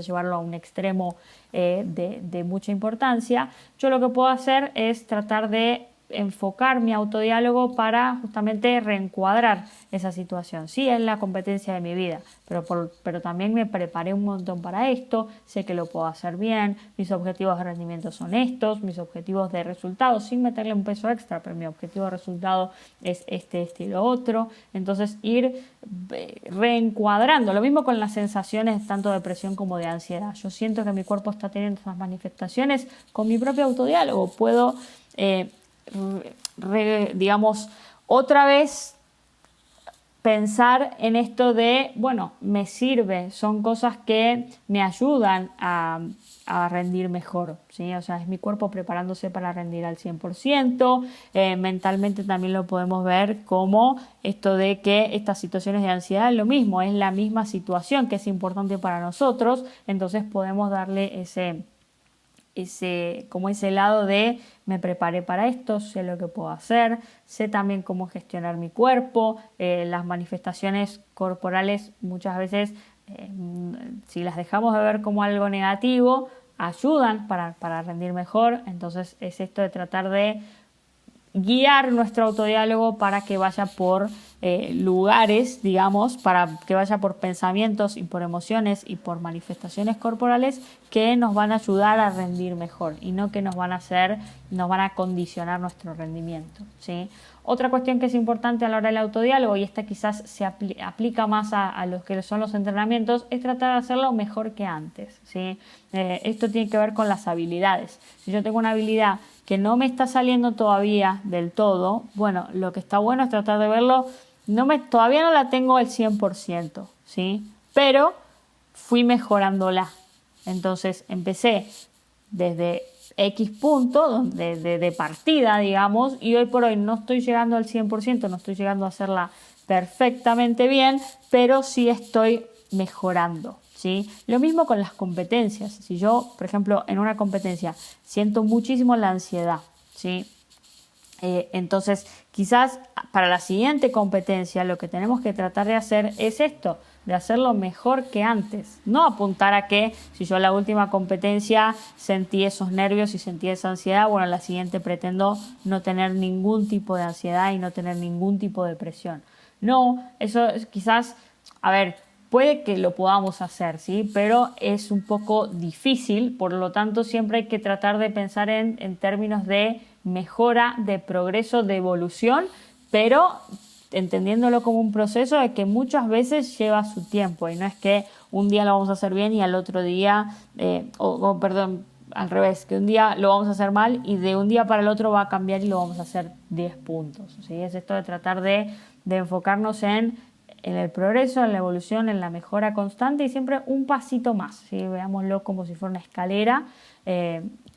llevarlo a un extremo de mucha importancia, yo lo que puedo hacer es tratar de enfocar mi autodiálogo para justamente reencuadrar esa situación. Sí, es la competencia de mi vida, pero también me preparé un montón para esto, sé que lo puedo hacer bien, mis objetivos de rendimiento son estos, mis objetivos de resultados, sin meterle un peso extra, pero mi objetivo de resultado es este y lo otro. Entonces ir reencuadrando, lo mismo con las sensaciones tanto de presión como de ansiedad. Yo siento que mi cuerpo está teniendo esas manifestaciones, con mi propio autodiálogo puedo digamos, otra vez pensar en esto de, bueno, me sirve, son cosas que me ayudan a rendir mejor, ¿sí? O sea, es mi cuerpo preparándose para rendir al 100%. Mentalmente también lo podemos ver como esto de que estas situaciones de ansiedad es lo mismo, es la misma situación que es importante para nosotros, entonces podemos darle ese lado de me preparé para esto, sé lo que puedo hacer, sé también cómo gestionar mi cuerpo. Las manifestaciones corporales muchas veces, si las dejamos de ver como algo negativo, ayudan para rendir mejor. Entonces es esto de tratar de guiar nuestro autodiálogo para que vaya por lugares, digamos, para que vaya por pensamientos y por emociones y por manifestaciones corporales que nos van a ayudar a rendir mejor y no que nos van a condicionar nuestro rendimiento, ¿sí? Otra cuestión que es importante a la hora del autodiálogo, y esta quizás se aplica más a los que son los entrenamientos, es tratar de hacerlo mejor que antes, ¿sí? Esto tiene que ver con las habilidades. Si yo tengo una habilidad que no me está saliendo todavía del todo, bueno, lo que está bueno es tratar de verlo, todavía no la tengo al 100%, ¿sí? Pero fui mejorándola. Entonces empecé desde X punto de partida, digamos, y hoy por hoy no estoy llegando al 100%, no estoy llegando a hacerla perfectamente bien, pero sí estoy mejorando, ¿sí? Lo mismo con las competencias. Si yo, por ejemplo, en una competencia siento muchísimo la ansiedad, ¿sí? Entonces, quizás para la siguiente competencia lo que tenemos que tratar de hacer es esto, de hacerlo mejor que antes. No apuntar a que si yo en la última competencia sentí esos nervios y sentí esa ansiedad, bueno, en la siguiente pretendo no tener ningún tipo de ansiedad y no tener ningún tipo de presión. No, eso es quizás, a ver, puede que lo podamos hacer, ¿sí? Pero es un poco difícil, por lo tanto siempre hay que tratar de pensar en términos de mejora, de progreso, de evolución, pero entendiéndolo como un proceso de que muchas veces lleva su tiempo y no es que un día lo vamos a hacer bien y al otro día, al revés, que un día lo vamos a hacer mal y de un día para el otro va a cambiar y lo vamos a hacer 10 puntos, ¿sí? Es esto de tratar de enfocarnos en en el progreso, en la evolución, en la mejora constante y siempre un pasito más, ¿sí? Veámoslo como si fuera una escalera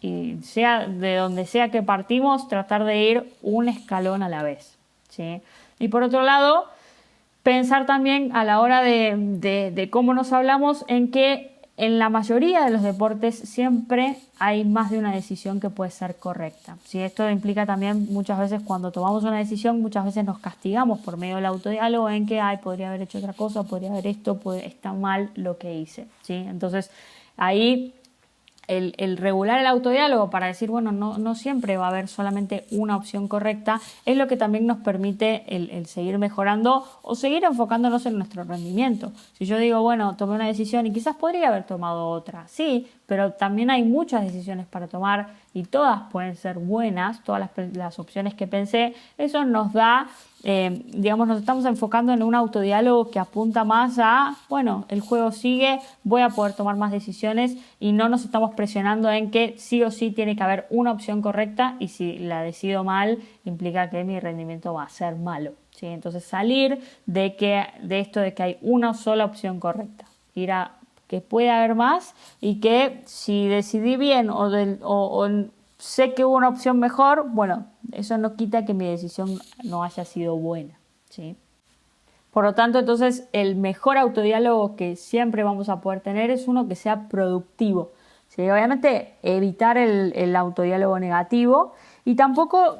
y sea de donde sea que partimos, tratar de ir un escalón a la vez, ¿sí? Y por otro lado, pensar también a la hora de cómo nos hablamos en que en la mayoría de los deportes siempre hay más de una decisión que puede ser correcta. ¿Sí? Esto implica también muchas veces cuando tomamos una decisión, muchas veces nos castigamos por medio del autodiálogo en que podría haber hecho otra cosa, podría haber esto, está mal lo que hice. ¿Sí? Entonces ahí el regular el autodiálogo para decir, bueno, no siempre va a haber solamente una opción correcta, es lo que también nos permite el seguir mejorando o seguir enfocándonos en nuestro rendimiento. Si yo digo, bueno, tomé una decisión y quizás podría haber tomado otra, sí, pero también hay muchas decisiones para tomar y todas pueden ser buenas, todas las opciones que pensé, eso nos da, nos estamos enfocando en un autodiálogo que apunta más a, bueno, el juego sigue, voy a poder tomar más decisiones y no nos estamos presionando en que sí o sí tiene que haber una opción correcta y si la decido mal implica que mi rendimiento va a ser malo, ¿sí? Entonces salir de esto de que hay una sola opción correcta, ir a que puede haber más y que si decidí bien o sé que hubo una opción mejor, bueno, eso no quita que mi decisión no haya sido buena, ¿sí? Por lo tanto, entonces, el mejor autodiálogo que siempre vamos a poder tener es uno que sea productivo, ¿sí? Obviamente, evitar el autodiálogo negativo y tampoco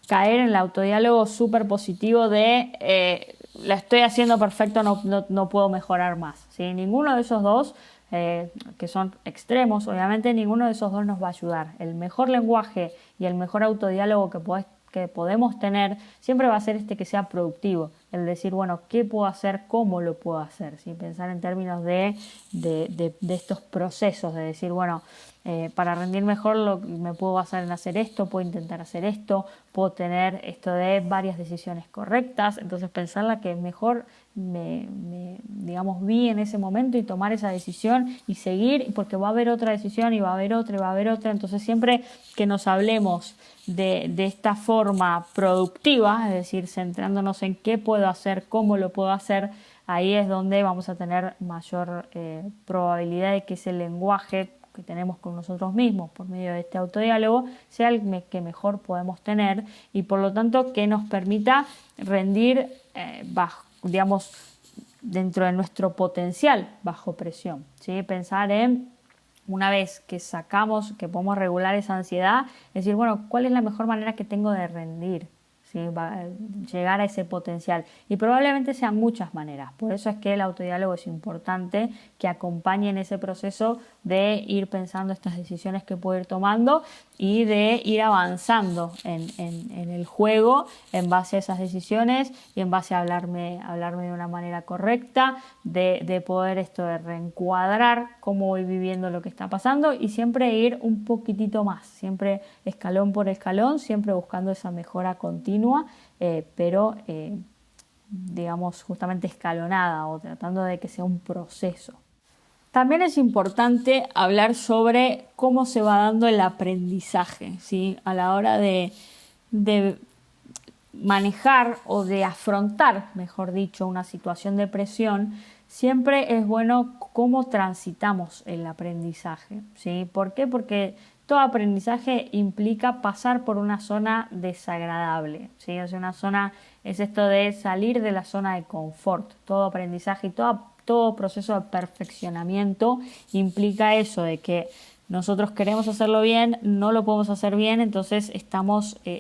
caer en el autodiálogo súper positivo de la estoy haciendo perfecto, no puedo mejorar más, ¿sí? Ninguno de esos dos, que son extremos, obviamente ninguno de esos dos nos va a ayudar. El mejor lenguaje y el mejor autodiálogo que podemos tener siempre va a ser que sea productivo, el decir, bueno, ¿qué puedo hacer? ¿Cómo lo puedo hacer? ¿Sí? Pensar en términos de estos procesos, de decir, bueno, para rendir mejor me puedo basar en hacer esto, puedo intentar hacer esto, puedo tener esto de varias decisiones correctas, entonces pensar la que mejor vi en ese momento y tomar esa decisión y seguir, porque va a haber otra decisión y va a haber otra y va a haber otra, entonces siempre que nos hablemos de esta forma productiva, es decir, centrándonos en qué puedo hacer, cómo lo puedo hacer, ahí es donde vamos a tener mayor probabilidad de que ese lenguaje que tenemos con nosotros mismos por medio de este autodiálogo sea el que mejor podemos tener y por lo tanto que nos permita rendir dentro de nuestro potencial bajo presión, ¿sí? Pensar en una vez que podemos regular esa ansiedad, decir, bueno, ¿cuál es la mejor manera que tengo de rendir? ¿Sí? Llegar a ese potencial y probablemente sean muchas maneras, por eso es que el autodiálogo es importante que acompañe en ese proceso de ir pensando estas decisiones que puedo ir tomando y de ir avanzando en el juego en base a esas decisiones y en base a hablarme de una manera correcta, de poder de reencuadrar cómo voy viviendo lo que está pasando y siempre ir un poquitito más, siempre escalón por escalón, siempre buscando esa mejora continua, pero justamente escalonada o tratando de que sea un proceso. También es importante hablar sobre cómo se va dando el aprendizaje, ¿sí? A la hora de manejar o de afrontar, mejor dicho, una situación de presión, siempre es bueno cómo transitamos el aprendizaje, ¿sí? ¿Por qué? Porque todo aprendizaje implica pasar por una zona desagradable, ¿sí? O sea, una zona es esto de salir de la zona de confort. Todo aprendizaje y todo proceso de perfeccionamiento implica eso, de que nosotros queremos hacerlo bien, no lo podemos hacer bien, entonces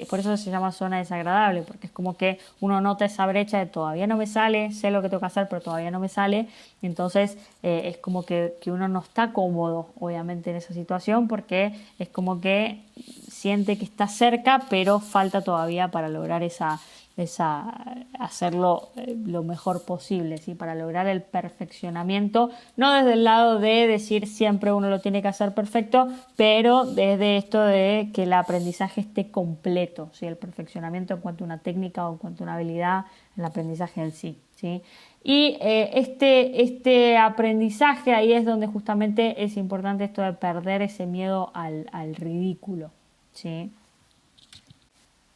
por eso se llama zona desagradable, porque es como que uno nota esa brecha de todavía no me sale, sé lo que tengo que hacer, pero todavía no me sale, entonces es como que uno no está cómodo, obviamente, en esa situación, porque es como que siente que está cerca, pero falta todavía para lograr hacerlo lo mejor posible, ¿sí? Para lograr el perfeccionamiento, no desde el lado de decir siempre uno lo tiene que hacer perfecto, pero desde esto de que el aprendizaje esté completo, ¿sí? El perfeccionamiento en cuanto a una técnica o en cuanto a una habilidad, el aprendizaje en sí, ¿sí? Y este aprendizaje, ahí es donde justamente es importante esto de perder ese miedo al ridículo, ¿sí?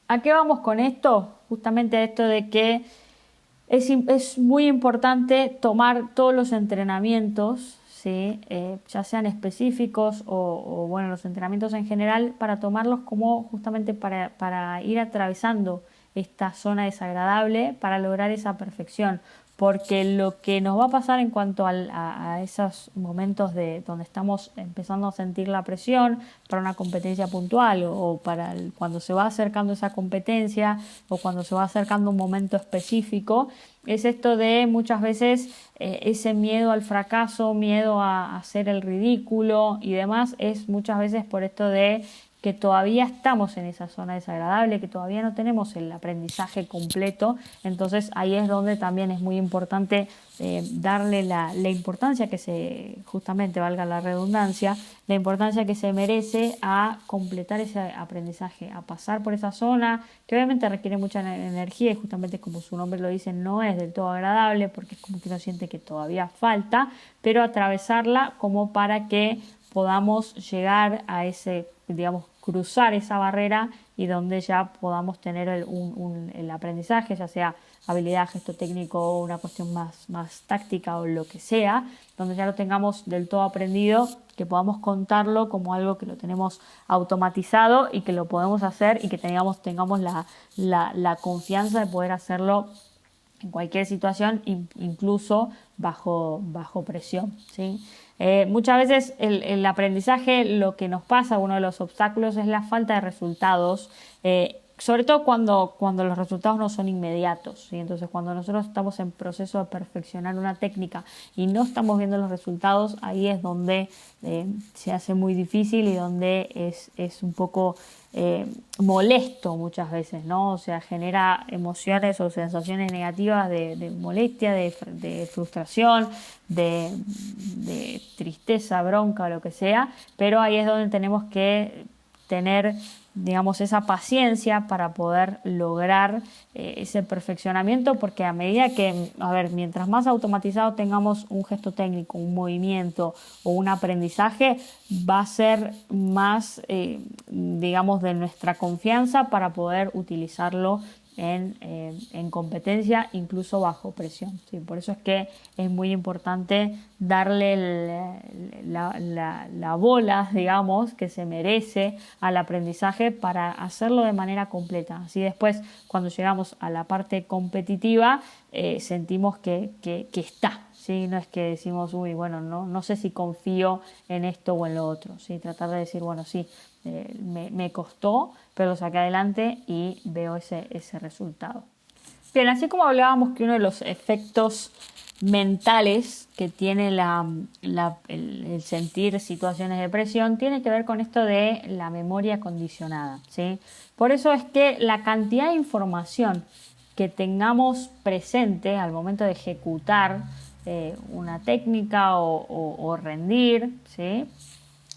¿A qué vamos con esto? Justamente a esto de que es muy importante tomar todos los entrenamientos, ¿sí? Ya sean específicos o bueno, los entrenamientos en general, para tomarlos como justamente para ir atravesando esta zona desagradable para lograr esa perfección. Porque lo que nos va a pasar en cuanto a esos momentos donde estamos empezando a sentir la presión para una competencia puntual o para cuando se va acercando esa competencia o cuando se va acercando un momento específico, es esto de muchas veces ese miedo al fracaso, miedo a hacer el ridículo y demás, es muchas veces por esto de que todavía estamos en esa zona desagradable, que todavía no tenemos el aprendizaje completo. Entonces ahí es donde también es muy importante darle la importancia justamente valga la redundancia, la importancia que se merece a completar ese aprendizaje, a pasar por esa zona, que obviamente requiere mucha energía y justamente como su nombre lo dice, no es del todo agradable porque es como que uno siente que todavía falta, pero atravesarla como para que podamos llegar a ese, digamos, cruzar esa barrera y donde ya podamos tener el aprendizaje, ya sea habilidad, gesto técnico o una cuestión más táctica o lo que sea, donde ya lo tengamos del todo aprendido, que podamos contarlo como algo que lo tenemos automatizado y que lo podemos hacer y que tengamos la confianza de poder hacerlo en cualquier situación, incluso bajo presión, ¿sí? Muchas veces el aprendizaje, lo que nos pasa, uno de los obstáculos es la falta de resultados, sobre todo cuando los resultados no son inmediatos, ¿sí? Entonces cuando nosotros estamos en proceso de perfeccionar una técnica y no estamos viendo los resultados, ahí es donde se hace muy difícil y donde es un poco molesto muchas veces, ¿no? O sea, genera emociones o sensaciones negativas de molestia, de frustración, de tristeza, bronca o lo que sea, pero ahí es donde tenemos que tener, digamos, esa paciencia para poder lograr ese perfeccionamiento, porque a medida que, mientras más automatizado tengamos un gesto técnico, un movimiento o un aprendizaje, va a ser más, digamos, de nuestra confianza para poder utilizarlo en competencia, incluso bajo presión, ¿sí? Por eso es que es muy importante darle la bola, digamos, que se merece al aprendizaje para hacerlo de manera completa. Así después, cuando llegamos a la parte competitiva, sentimos que está, ¿sí? No es que decimos, uy, bueno, no sé si confío en esto o en lo otro, ¿sí? Tratar de decir, bueno, sí, me costó, pero lo saqué adelante y veo ese resultado. Bien, así como hablábamos que uno de los efectos mentales que tiene el sentir situaciones de presión tiene que ver con esto de la memoria condicionada, ¿sí? Por eso es que la cantidad de información que tengamos presente al momento de ejecutar una técnica o rendir, ¿sí?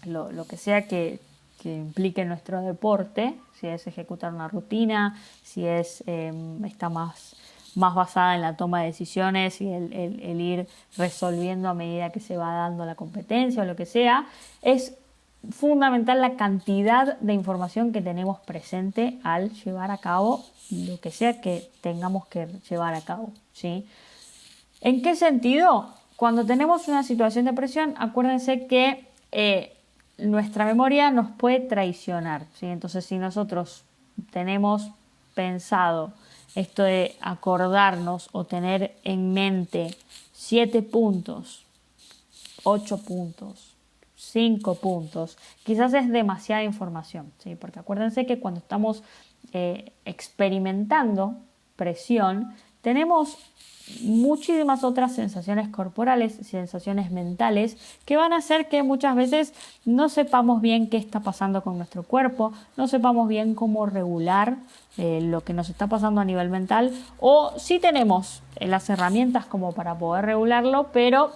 Lo que sea que implique nuestro deporte, si es ejecutar una rutina, si está más basada en la toma de decisiones y el ir resolviendo a medida que se va dando la competencia o lo que sea, es fundamental la cantidad de información que tenemos presente al llevar a cabo lo que sea que tengamos que llevar a cabo, ¿sí? ¿En qué sentido? Cuando tenemos una situación de presión, acuérdense que nuestra memoria nos puede traicionar, ¿sí? Entonces, si nosotros tenemos pensado esto de acordarnos o tener en mente 7 puntos, 8 puntos, 5 puntos, quizás es demasiada información, ¿sí? Porque acuérdense que cuando estamos experimentando presión, tenemos muchísimas otras sensaciones corporales, sensaciones mentales que van a hacer que muchas veces no sepamos bien qué está pasando con nuestro cuerpo, no sepamos bien cómo regular lo que nos está pasando a nivel mental, o sí tenemos las herramientas como para poder regularlo, pero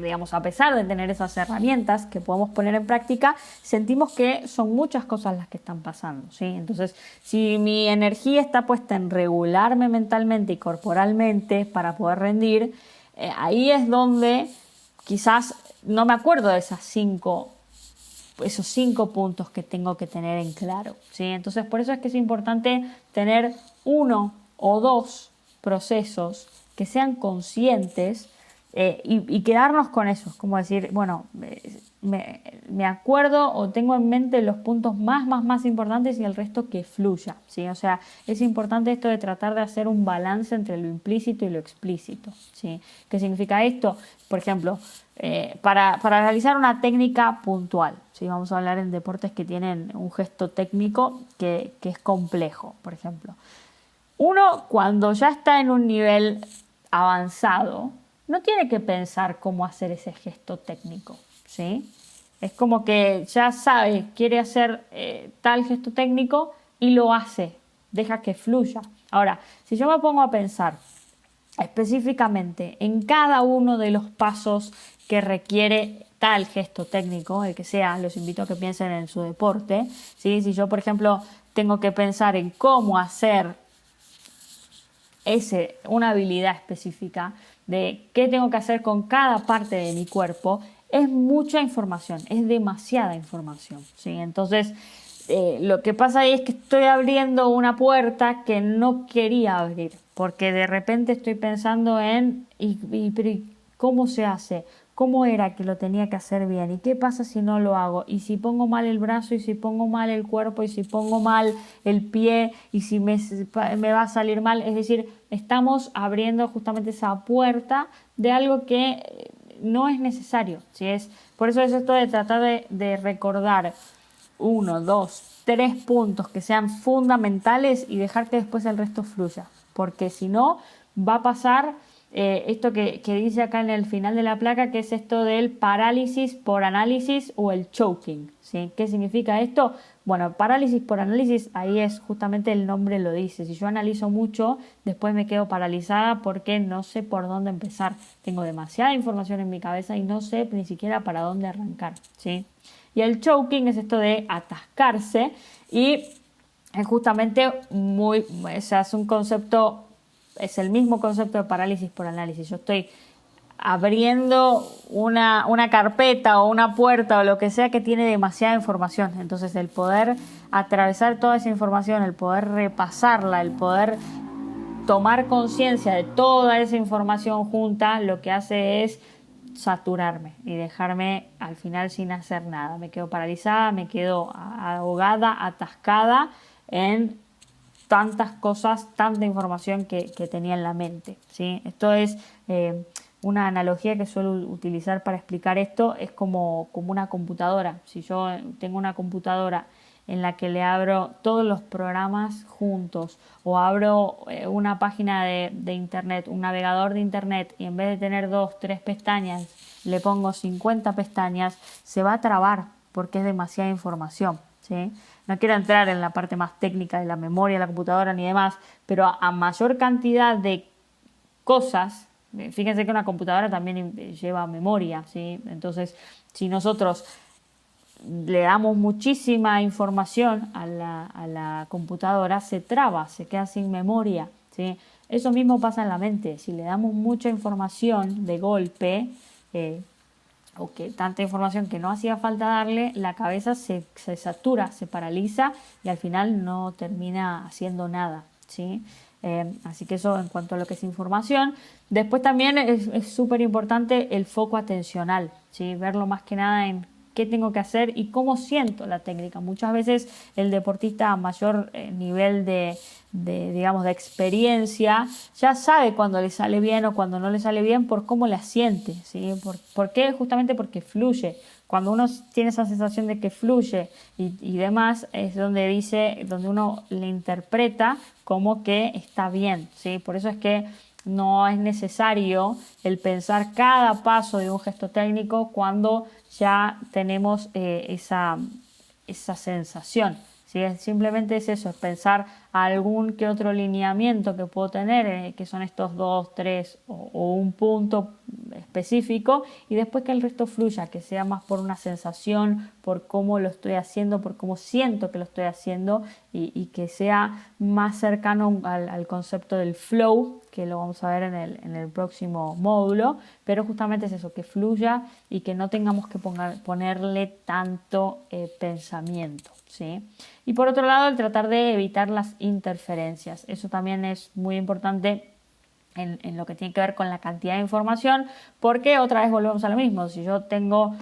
digamos, a pesar de tener esas herramientas que podemos poner en práctica, sentimos que son muchas cosas las que están pasando, ¿sí? Entonces, si mi energía está puesta en regularme mentalmente y corporalmente para poder rendir, ahí es donde quizás no me acuerdo de esos 5 puntos que tengo que tener en claro, ¿sí? Entonces, por eso es que es importante tener 1 o 2 procesos, que sean conscientes y quedarnos con eso, como decir, bueno, me acuerdo o tengo en mente los puntos más importantes y el resto que fluya, ¿sí? O sea, es importante esto de tratar de hacer un balance entre lo implícito y lo explícito, ¿sí? ¿Qué significa esto? Por ejemplo, para realizar una técnica puntual, ¿sí? Vamos a hablar en deportes que tienen un gesto técnico que es complejo, por ejemplo. Uno, cuando ya está en un nivel avanzado, no tiene que pensar cómo hacer ese gesto técnico, ¿sí? Es como que ya sabe, quiere hacer tal gesto técnico y lo hace, deja que fluya. Ahora, si yo me pongo a pensar específicamente en cada uno de los pasos que requiere tal gesto técnico, el que sea, los invito a que piensen en su deporte, ¿sí? Si yo, por ejemplo, tengo que pensar en cómo hacer una habilidad específica de qué tengo que hacer con cada parte de mi cuerpo, es mucha información, es demasiada información, ¿sí? Entonces, lo que pasa ahí es que estoy abriendo una puerta que no quería abrir, porque de repente estoy pensando en, pero ¿cómo se hace? ¿Cómo era que lo tenía que hacer bien? ¿Y qué pasa si no lo hago? ¿Y si pongo mal el brazo? ¿Y si pongo mal el cuerpo? ¿Y si pongo mal el pie? ¿Y si me va a salir mal? Es decir, estamos abriendo justamente esa puerta de algo que no es necesario, ¿sí? Por eso es esto de tratar de recordar 1, 2, 3 puntos que sean fundamentales y dejar que después el resto fluya, porque si no va a pasar esto que dice acá en el final de la placa, que es esto del parálisis por análisis o el choking, ¿sí? ¿Qué significa esto? Bueno, parálisis por análisis, ahí es justamente el nombre lo dice. Si yo analizo mucho, después me quedo paralizada porque no sé por dónde empezar. Tengo demasiada información en mi cabeza y no sé ni siquiera para dónde arrancar, ¿sí? Y el choking es esto de atascarse y es justamente es un concepto, es el mismo concepto de parálisis por análisis. Yo estoy abriendo una carpeta o una puerta o lo que sea que tiene demasiada información. Entonces el poder atravesar toda esa información, el poder repasarla, el poder tomar conciencia de toda esa información junta, lo que hace es saturarme y dejarme al final sin hacer nada. Me quedo paralizada, me quedo ahogada, atascada en tantas cosas, tanta información que tenía en la mente, ¿sí? Esto es una analogía que suelo utilizar para explicar esto, es como una computadora. Si yo tengo una computadora en la que le abro todos los programas juntos o abro una página de internet, un navegador de internet y en vez de tener 2, 3 pestañas le pongo 50 pestañas, se va a trabar porque es demasiada información, ¿sí? No quiero entrar en la parte más técnica de la memoria de la computadora ni demás, pero a mayor cantidad de cosas, fíjense que una computadora también lleva memoria, ¿sí? Entonces, si nosotros le damos muchísima información a la computadora, se traba, se queda sin memoria, ¿sí? Eso mismo pasa en la mente. Si le damos mucha información de golpe, o que tanta información que no hacía falta darle, la cabeza se satura, se paraliza y al final no termina haciendo nada, ¿sí? Así que eso en cuanto a lo que es información. Después también es súper importante el foco atencional, ¿sí? Verlo más que nada en qué tengo que hacer y cómo siento la técnica. Muchas veces el deportista a mayor nivel digamos, de experiencia ya sabe cuando le sale bien o cuando no le sale bien por cómo la siente, ¿sí? ¿Por qué? Justamente porque fluye. Cuando uno tiene esa sensación de que fluye y demás, es donde uno le interpreta como que está bien, ¿sí? Por eso es que no es necesario el pensar cada paso de un gesto técnico cuando ya tenemos esa sensación, ¿sí? Simplemente es eso, es pensar algún que otro lineamiento que puedo tener, que son estos 2, 3 o un punto específico, y después que el resto fluya, que sea más por una sensación, por cómo lo estoy haciendo, por cómo siento que lo estoy haciendo y que sea más cercano al concepto del flow, que lo vamos a ver en el próximo módulo, pero justamente es eso, que fluya y que no tengamos que ponerle tanto pensamiento, ¿sí? Y por otro lado, el tratar de evitar las interferencias. Eso también es muy importante en lo que tiene que ver con la cantidad de información, porque otra vez volvemos a lo mismo. Si yo tengo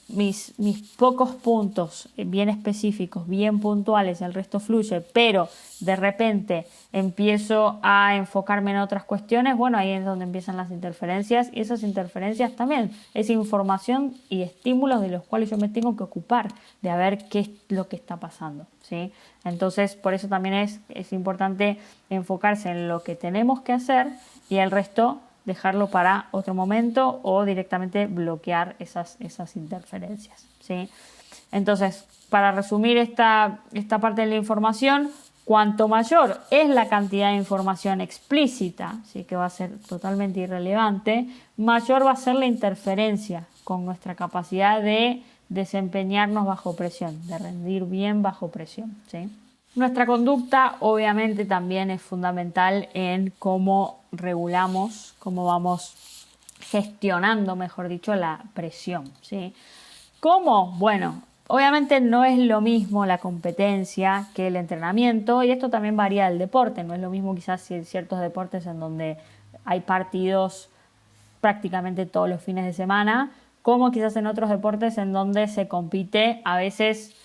mis pocos puntos bien específicos, bien puntuales, el resto fluye, pero de repente empiezo a enfocarme en otras cuestiones, bueno, ahí es donde empiezan las interferencias, y esas interferencias también es información y estímulos de los cuales yo me tengo que ocupar de a ver qué es lo que está pasando, ¿sí? Entonces, por eso también es importante enfocarse en lo que tenemos que hacer y el resto dejarlo para otro momento o directamente bloquear esas interferencias, ¿sí? Entonces, para resumir esta parte de la información, cuanto mayor es la cantidad de información explícita, ¿sí? Que va a ser totalmente irrelevante, mayor va a ser la interferencia con nuestra capacidad de desempeñarnos bajo presión, de rendir bien bajo presión, ¿sí? Nuestra conducta obviamente también es fundamental en cómo regulamos, cómo vamos gestionando, mejor dicho, la presión, ¿sí? ¿Cómo? Bueno, obviamente no es lo mismo la competencia que el entrenamiento, y esto también varía del deporte. No es lo mismo quizás si hay ciertos deportes en donde hay partidos prácticamente todos los fines de semana, como quizás en otros deportes en donde se compite a veces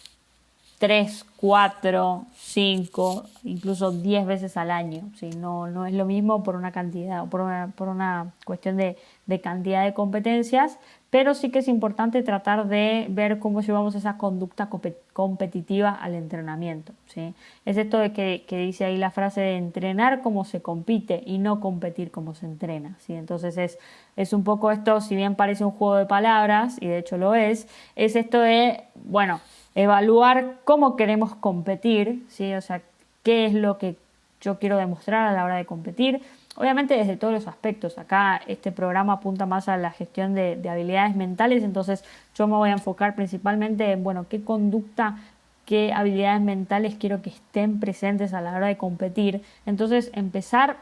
3, 4, 5, incluso 10 veces al año, ¿sí? No es lo mismo por una cantidad, por una cuestión de cantidad de competencias, pero sí que es importante tratar de ver cómo llevamos esa conducta competitiva al entrenamiento, ¿sí? Es esto de que dice ahí la frase de entrenar como se compite y no competir como se entrena, ¿sí? Entonces es un poco esto, si bien parece un juego de palabras, y de hecho lo es esto de, bueno, evaluar cómo queremos competir, ¿sí? O sea, qué es lo que yo quiero demostrar a la hora de competir. Obviamente desde todos los aspectos. Acá este programa apunta más a la gestión de habilidades mentales, entonces yo me voy a enfocar principalmente en, bueno, qué conducta, qué habilidades mentales quiero que estén presentes a la hora de competir. Entonces empezar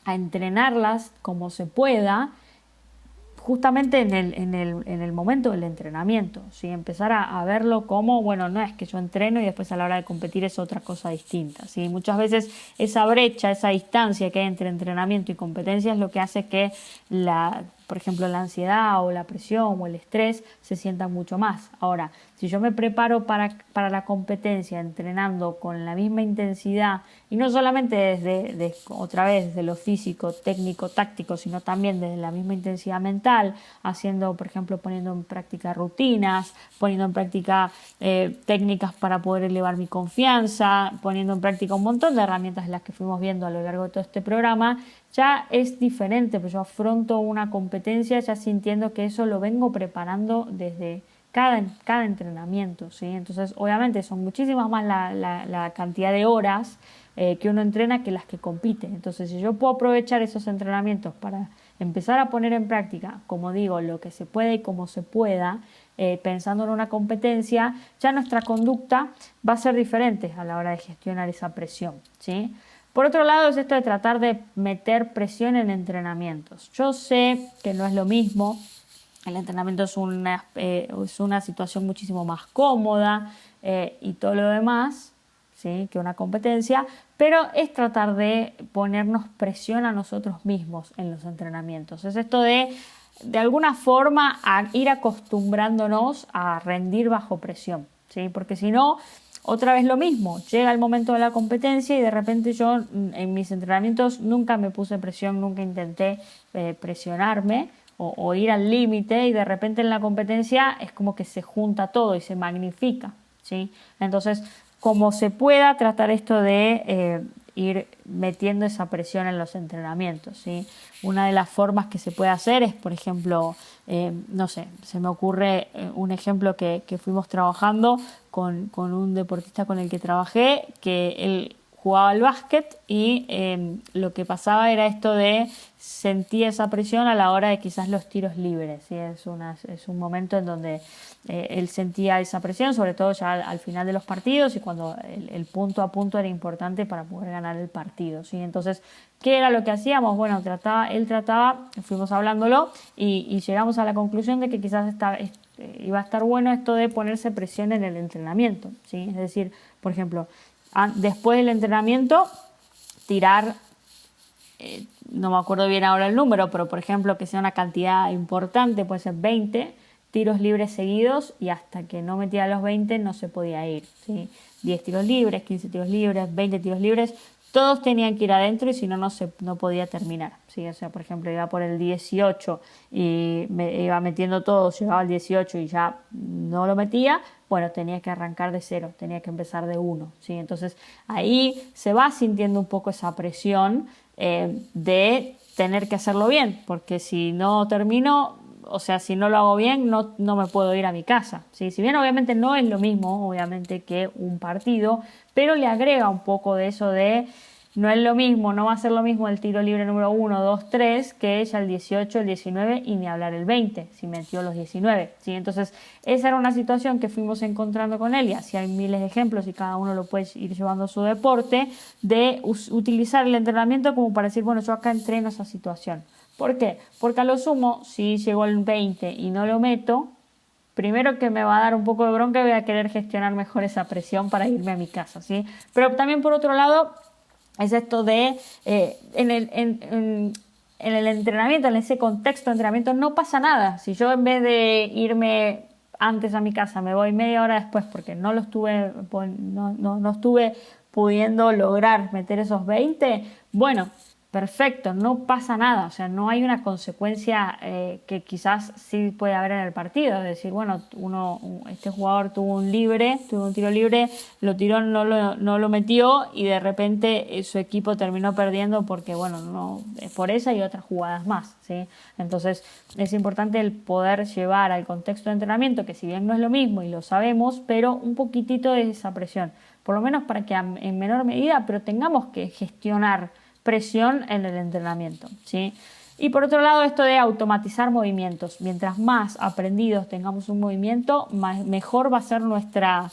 a entrenarlas como se pueda, justamente en el momento del entrenamiento, ¿sí? Empezar a verlo como, bueno, no es que yo entreno y después a la hora de competir es otra cosa distinta, ¿sí? Muchas veces esa brecha, esa distancia que hay entre entrenamiento y competencia es lo que hace que por ejemplo, la ansiedad o la presión o el estrés se sientan mucho más. Ahora, si yo me preparo para la competencia entrenando con la misma intensidad, y no solamente otra vez desde lo físico, técnico, táctico, sino también desde la misma intensidad mental, haciendo, por ejemplo, poniendo en práctica rutinas, poniendo en práctica técnicas para poder elevar mi confianza, poniendo en práctica un montón de herramientas de las que fuimos viendo a lo largo de todo este programa, ya es diferente, pues yo afronto una competencia ya sintiendo que eso lo vengo preparando desde cada entrenamiento, ¿sí? Entonces, obviamente son muchísimas más la cantidad de horas que uno entrena que las que compite. Entonces, si yo puedo aprovechar esos entrenamientos para empezar a poner en práctica, como digo, lo que se puede y como se pueda, pensando en una competencia, ya nuestra conducta va a ser diferente a la hora de gestionar esa presión, ¿sí? Por otro lado, es esto de tratar de meter presión en entrenamientos. Yo sé que no es lo mismo, el entrenamiento es una situación muchísimo más cómoda y todo lo demás, ¿sí? Que una competencia, pero es tratar de ponernos presión a nosotros mismos en los entrenamientos. Es esto de alguna forma, a ir acostumbrándonos a rendir bajo presión, ¿sí? Porque si no, otra vez lo mismo, llega el momento de la competencia y de repente yo en mis entrenamientos nunca me puse presión, nunca intenté presionarme o ir al límite, y de repente en la competencia es como que se junta todo y se magnifica, ¿sí? Entonces, como se pueda tratar esto de ir metiendo esa presión en los entrenamientos, ¿sí? Una de las formas que se puede hacer es, por ejemplo, no sé, se me ocurre un ejemplo que fuimos trabajando con un deportista con el que trabajé, que él jugaba al básquet y lo que pasaba era esto de sentir esa presión a la hora de quizás los tiros libres, ¿sí? Es un momento en donde él sentía esa presión, sobre todo ya al final de los partidos y cuando el punto a punto era importante para poder ganar el partido, ¿sí? Entonces, ¿qué era lo que hacíamos? Bueno, él trataba, fuimos hablándolo y llegamos a la conclusión de que quizás iba a estar bueno esto de ponerse presión en el entrenamiento, ¿sí? Es decir, por ejemplo, después del entrenamiento, tirar no me acuerdo bien ahora el número, pero por ejemplo que sea una cantidad importante, puede ser 20 tiros libres seguidos, y hasta que no metía los 20 no se podía ir, ¿sí? 10 tiros libres, 15 tiros libres, 20 tiros libres, todos tenían que ir adentro, y si no, no podía terminar, ¿sí? O sea, por ejemplo, iba por el 18 y me iba metiendo todos, llegaba al 18 y ya no lo metía, bueno, tenía que arrancar de cero, tenía que empezar de 1, ¿sí? Entonces ahí se va sintiendo un poco esa presión de tener que hacerlo bien, porque si no termino, o sea, si no lo hago bien, no me puedo ir a mi casa, ¿sí? Si bien obviamente no es lo mismo, obviamente, que un partido, pero le agrega un poco de eso de no es lo mismo, no va a ser lo mismo el tiro libre número 1, 2, 3 que ella el 18, el 19 y ni hablar el 20, si metió los 19, ¿sí? Entonces esa era una situación que fuimos encontrando con él, y así hay miles de ejemplos y cada uno lo puede ir llevando a su deporte, de utilizar el entrenamiento como para decir, bueno, yo acá entreno esa situación. ¿Por qué? Porque a lo sumo, si llegó el 20 y no lo meto, primero que me va a dar un poco de bronca y voy a querer gestionar mejor esa presión para irme a mi casa, ¿sí? Pero también por otro lado es esto de en el entrenamiento, en ese contexto de entrenamiento no pasa nada. Si yo en vez de irme antes a mi casa me voy media hora después porque no estuve pudiendo lograr meter esos 20, bueno, perfecto, no pasa nada, o sea, no hay una consecuencia que quizás sí puede haber en el partido, es decir, bueno, este jugador tuvo un tiro libre, lo tiró, no lo metió, y de repente su equipo terminó perdiendo porque, bueno, no por esa y otras jugadas más, ¿sí? Entonces es importante el poder llevar al contexto de entrenamiento, que si bien no es lo mismo y lo sabemos, pero un poquitito de esa presión, por lo menos para que en menor medida, pero tengamos que gestionar presión en el entrenamiento, ¿sí? Y por otro lado, esto de automatizar movimientos. Mientras más aprendidos tengamos un movimiento, mejor va a ser nuestra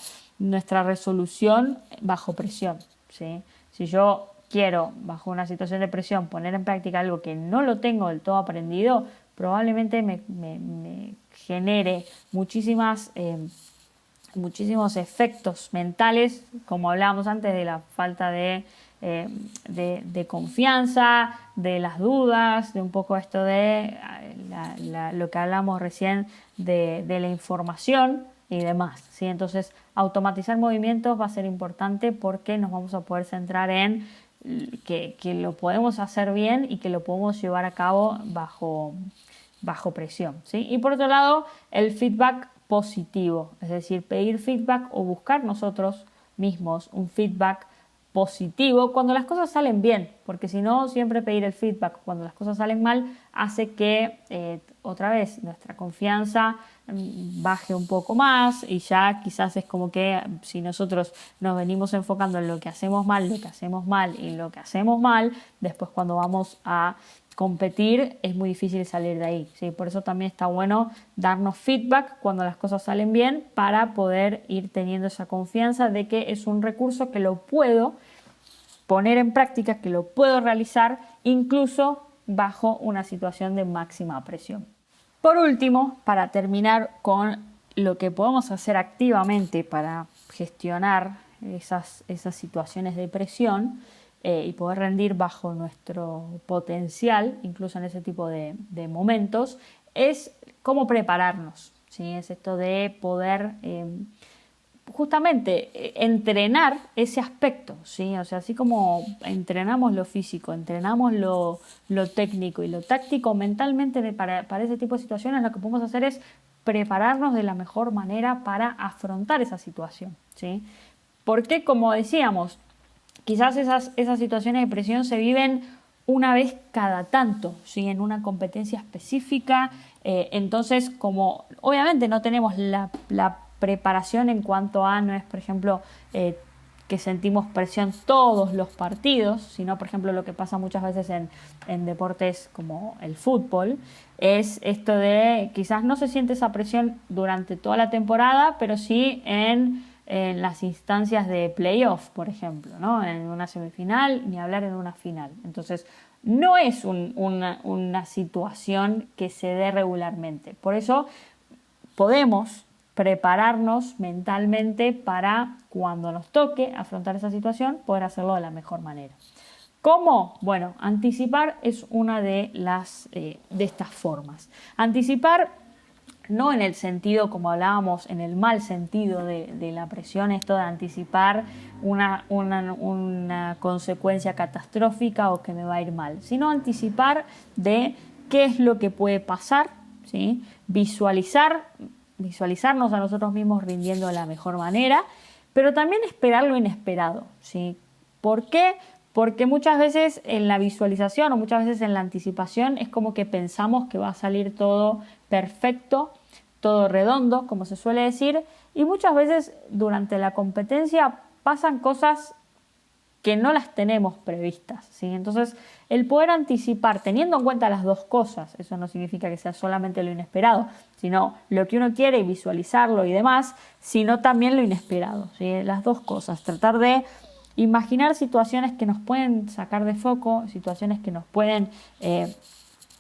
resolución bajo presión, ¿sí? Si yo quiero, bajo una situación de presión, poner en práctica algo que no lo tengo del todo aprendido, probablemente me genere muchísimos efectos mentales, como hablábamos antes, de la falta de confianza, de las dudas, de un poco esto de lo que hablamos recién de la información y demás, ¿sí? Entonces automatizar movimientos va a ser importante porque nos vamos a poder centrar en que lo podemos hacer bien y que lo podemos llevar a cabo bajo presión, ¿sí? Y por otro lado, el feedback positivo, es decir, pedir feedback o buscar nosotros mismos un feedback positivo cuando las cosas salen bien, porque si no, siempre pedir el feedback cuando las cosas salen mal hace que otra vez nuestra confianza baje un poco más, y ya quizás es como que si nosotros nos venimos enfocando en lo que hacemos mal y lo que hacemos mal, después cuando vamos a competir es muy difícil salir de ahí, ¿sí? Por eso también está bueno darnos feedback cuando las cosas salen bien, para poder ir teniendo esa confianza de que es un recurso que lo puedo poner en práctica, que lo puedo realizar incluso bajo una situación de máxima presión. Por último, para terminar con lo que podemos hacer activamente para gestionar esas situaciones de presión, y poder rendir bajo nuestro potencial, incluso en ese tipo de momentos, es cómo prepararnos, ¿sí? Es esto de poder justamente entrenar ese aspecto, ¿sí? O sea, así como entrenamos lo físico, entrenamos lo técnico y lo táctico, mentalmente para ese tipo de situaciones lo que podemos hacer es prepararnos de la mejor manera para afrontar esa situación, ¿sí? Porque, como decíamos, quizás esas situaciones de presión se viven una vez cada tanto, ¿sí? En una competencia específica. Entonces, como obviamente no tenemos la preparación en cuanto a, no es, por ejemplo, que sentimos presión todos los partidos, sino, por ejemplo, lo que pasa muchas veces en deportes como el fútbol, es esto de quizás no se siente esa presión durante toda la temporada, pero sí en las instancias de playoff, por ejemplo, ¿no? En una semifinal, ni hablar en una final. Entonces, no es una situación que se dé regularmente. Por eso podemos prepararnos mentalmente para, cuando nos toque afrontar esa situación, poder hacerlo de la mejor manera. ¿Cómo? Bueno, anticipar es una de estas formas. Anticipar no en el sentido, como hablábamos, en el mal sentido de la presión, esto de anticipar una consecuencia catastrófica o que me va a ir mal, sino anticipar de qué es lo que puede pasar, ¿sí? Visualizarnos a nosotros mismos rindiendo de la mejor manera, pero también esperar lo inesperado, ¿sí? ¿Por qué? Porque muchas veces en la visualización o muchas veces en la anticipación es como que pensamos que va a salir todo perfecto, todo redondo, como se suele decir, y muchas veces durante la competencia pasan cosas que no las tenemos previstas, ¿sí? Entonces, el poder anticipar, teniendo en cuenta las dos cosas, eso no significa que sea solamente lo inesperado, sino lo que uno quiere y visualizarlo y demás, sino también lo inesperado, ¿sí? Las dos cosas, tratar de imaginar situaciones que nos pueden sacar de foco, situaciones que nos pueden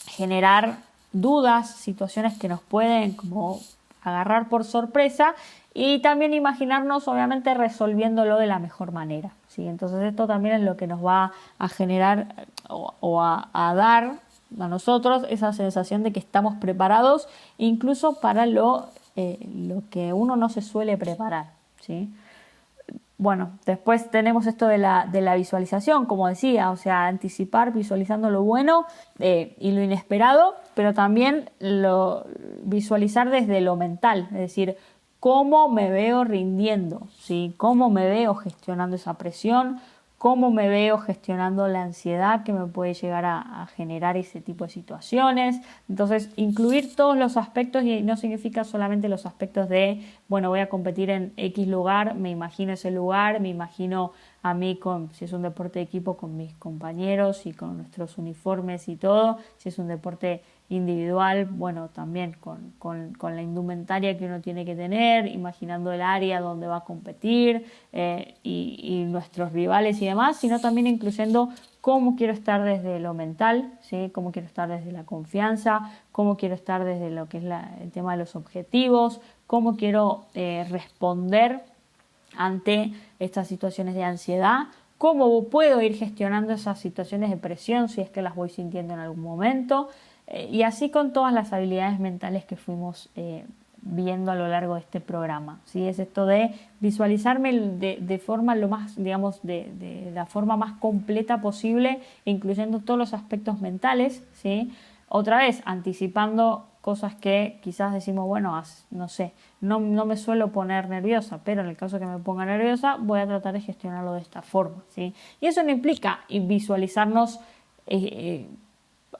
generar dudas, situaciones que nos pueden como agarrar por sorpresa y también imaginarnos obviamente resolviéndolo de la mejor manera, ¿sí? Entonces esto también es lo que nos va a generar o a dar a nosotros esa sensación de que estamos preparados incluso para lo que uno no se suele preparar, ¿sí? Bueno, después tenemos esto de la visualización, como decía, o sea, anticipar visualizando lo bueno y lo inesperado, pero también visualizar desde lo mental, es decir, cómo me veo rindiendo, ¿sí? Cómo me veo gestionando esa presión, cómo me veo gestionando la ansiedad que me puede llegar a generar ese tipo de situaciones. Entonces, incluir todos los aspectos y no significa solamente los aspectos de, bueno, voy a competir en X lugar, me imagino ese lugar, me imagino a mí, si es un deporte de equipo, con mis compañeros y con nuestros uniformes y todo. Si es un deporte individual, bueno, también con la indumentaria que uno tiene que tener, imaginando el área donde va a competir y nuestros rivales y demás, sino también incluyendo cómo quiero estar desde lo mental, ¿sí? Cómo quiero estar desde la confianza, cómo quiero estar desde lo que es el tema de los objetivos, cómo quiero responder ante estas situaciones de ansiedad, cómo puedo ir gestionando esas situaciones de presión si es que las voy sintiendo en algún momento, y así con todas las habilidades mentales que fuimos viendo a lo largo de este programa, ¿sí? Es esto de visualizarme de forma lo más, digamos, de la forma más completa posible, incluyendo todos los aspectos mentales, ¿sí? Otra vez, anticipando cosas que quizás decimos, bueno, no sé, no me suelo poner nerviosa, pero en el caso que me ponga nerviosa voy a tratar de gestionarlo de esta forma, ¿sí? Y eso no implica visualizarnos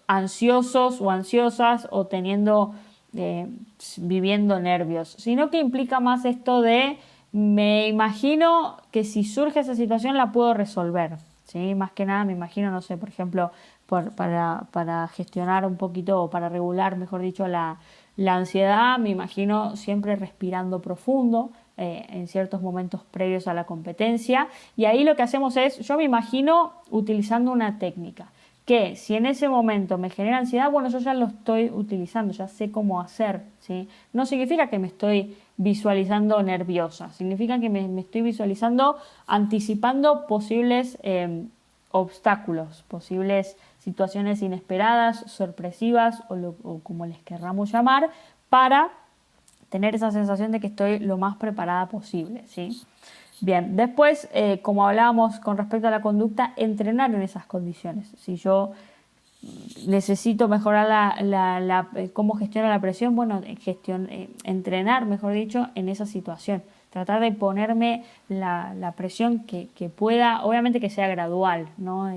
ansiosos o ansiosas o viviendo nervios, sino que implica más esto de me imagino que si surge esa situación la puedo resolver, ¿sí? Más que nada me imagino, no sé, por ejemplo, para gestionar un poquito o para regular, mejor dicho, la ansiedad, me imagino siempre respirando profundo en ciertos momentos previos a la competencia, y ahí lo que hacemos es, yo me imagino utilizando una técnica que si en ese momento me genera ansiedad, bueno, yo ya lo estoy utilizando, ya sé cómo hacer, ¿sí? No significa que me estoy visualizando nerviosa, significa que me estoy visualizando anticipando posibles obstáculos, posibles situaciones inesperadas, sorpresivas o como les querramos llamar, para tener esa sensación de que estoy lo más preparada posible, ¿sí? Bien, después, como hablábamos con respecto a la conducta, entrenar en esas condiciones. Si yo necesito mejorar cómo gestiono la presión, bueno, entrenar, mejor dicho, en esa situación. Tratar de ponerme la presión que pueda, obviamente que sea gradual, ¿no?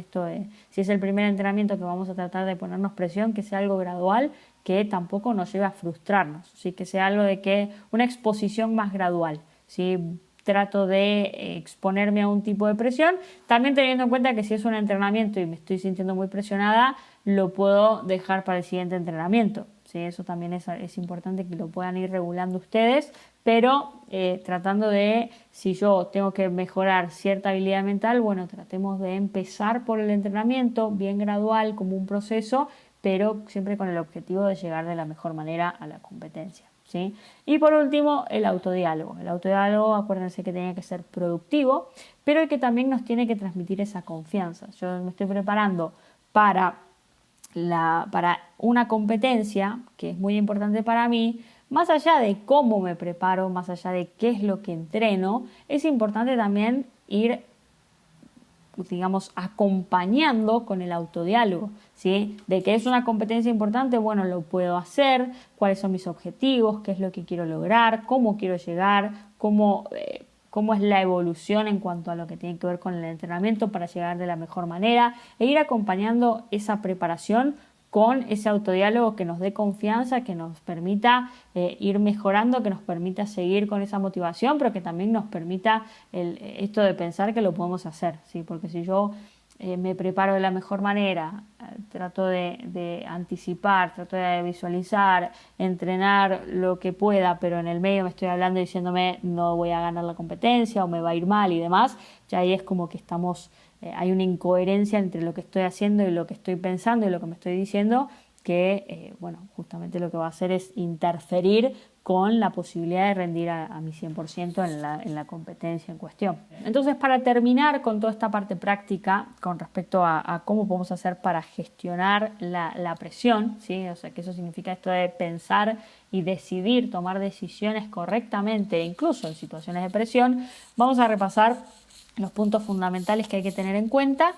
Si es el primer entrenamiento que vamos a tratar de ponernos presión, que sea algo gradual, que tampoco nos lleve a frustrarnos, ¿sí? Que sea algo de que una exposición más gradual, ¿sí? Trato de exponerme a un tipo de presión, también teniendo en cuenta que si es un entrenamiento y me estoy sintiendo muy presionada, lo puedo dejar para el siguiente entrenamiento, ¿sí? Eso también es importante que lo puedan ir regulando ustedes, pero tratando de, si yo tengo que mejorar cierta habilidad mental, bueno, tratemos de empezar por el entrenamiento, bien gradual, como un proceso, pero siempre con el objetivo de llegar de la mejor manera a la competencia. ¿sí? Y por último, el autodiálogo. El autodiálogo, acuérdense que tiene que ser productivo, pero que también nos tiene que transmitir esa confianza. Yo me estoy preparando para una competencia que es muy importante para mí. Más allá de cómo me preparo, más allá de qué es lo que entreno, es importante también ir, digamos, acompañando con el autodiálogo, ¿sí? De que es una competencia importante, bueno, lo puedo hacer, cuáles son mis objetivos, qué es lo que quiero lograr, cómo quiero llegar, cómo es la evolución en cuanto a lo que tiene que ver con el entrenamiento para llegar de la mejor manera, e ir acompañando esa preparación con ese autodiálogo que nos dé confianza, que nos permita ir mejorando, que nos permita seguir con esa motivación, pero que también nos permita esto de pensar que lo podemos hacer, ¿sí? Porque si yo me preparo de la mejor manera, trato de anticipar, trato de visualizar, entrenar lo que pueda, pero en el medio me estoy hablando diciéndome no voy a ganar la competencia o me va a ir mal y demás, ya ahí es como que hay una incoherencia entre lo que estoy haciendo y lo que estoy pensando y lo que me estoy diciendo, que justamente lo que va a hacer es interferir con la posibilidad de rendir a mi 100% en la competencia en cuestión. Entonces, para terminar con toda esta parte práctica con respecto a cómo podemos hacer para gestionar la presión, ¿sí? O sea, que eso significa esto de pensar y decidir, tomar decisiones correctamente, incluso en situaciones de presión, vamos a repasar los puntos fundamentales que hay que tener en cuenta,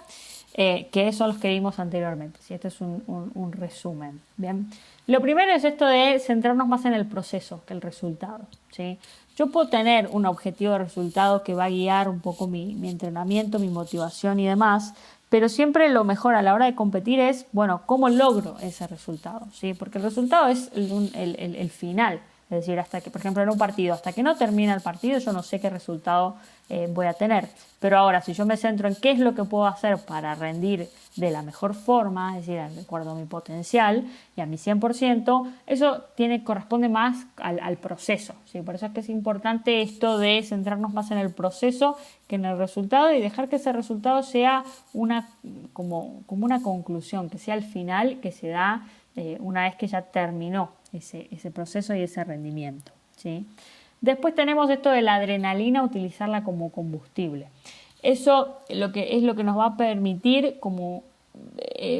que son los que vimos anteriormente. ¿Sí? Este es un resumen. Bien. Lo primero es esto de centrarnos más en el proceso que el resultado. ¿Sí? Yo puedo tener un objetivo de resultado que va a guiar un poco mi entrenamiento, mi motivación y demás, pero siempre lo mejor a la hora de competir es, bueno, ¿cómo logro ese resultado? ¿Sí? Porque el resultado es el final. Es decir, hasta que, por ejemplo, en un partido, hasta que no termina el partido, yo no sé qué resultado voy a tener. Pero ahora, si yo me centro en qué es lo que puedo hacer para rendir de la mejor forma, es decir, de acuerdo a mi potencial y a mi 100%, eso corresponde más al proceso, ¿sí? Por eso es que es importante esto de centrarnos más en el proceso que en el resultado y dejar que ese resultado sea como una conclusión, que sea el final que se da una vez que ya terminó ese proceso y ese rendimiento, ¿sí? Después tenemos esto de la adrenalina, utilizarla como combustible. Eso es lo que nos va a permitir,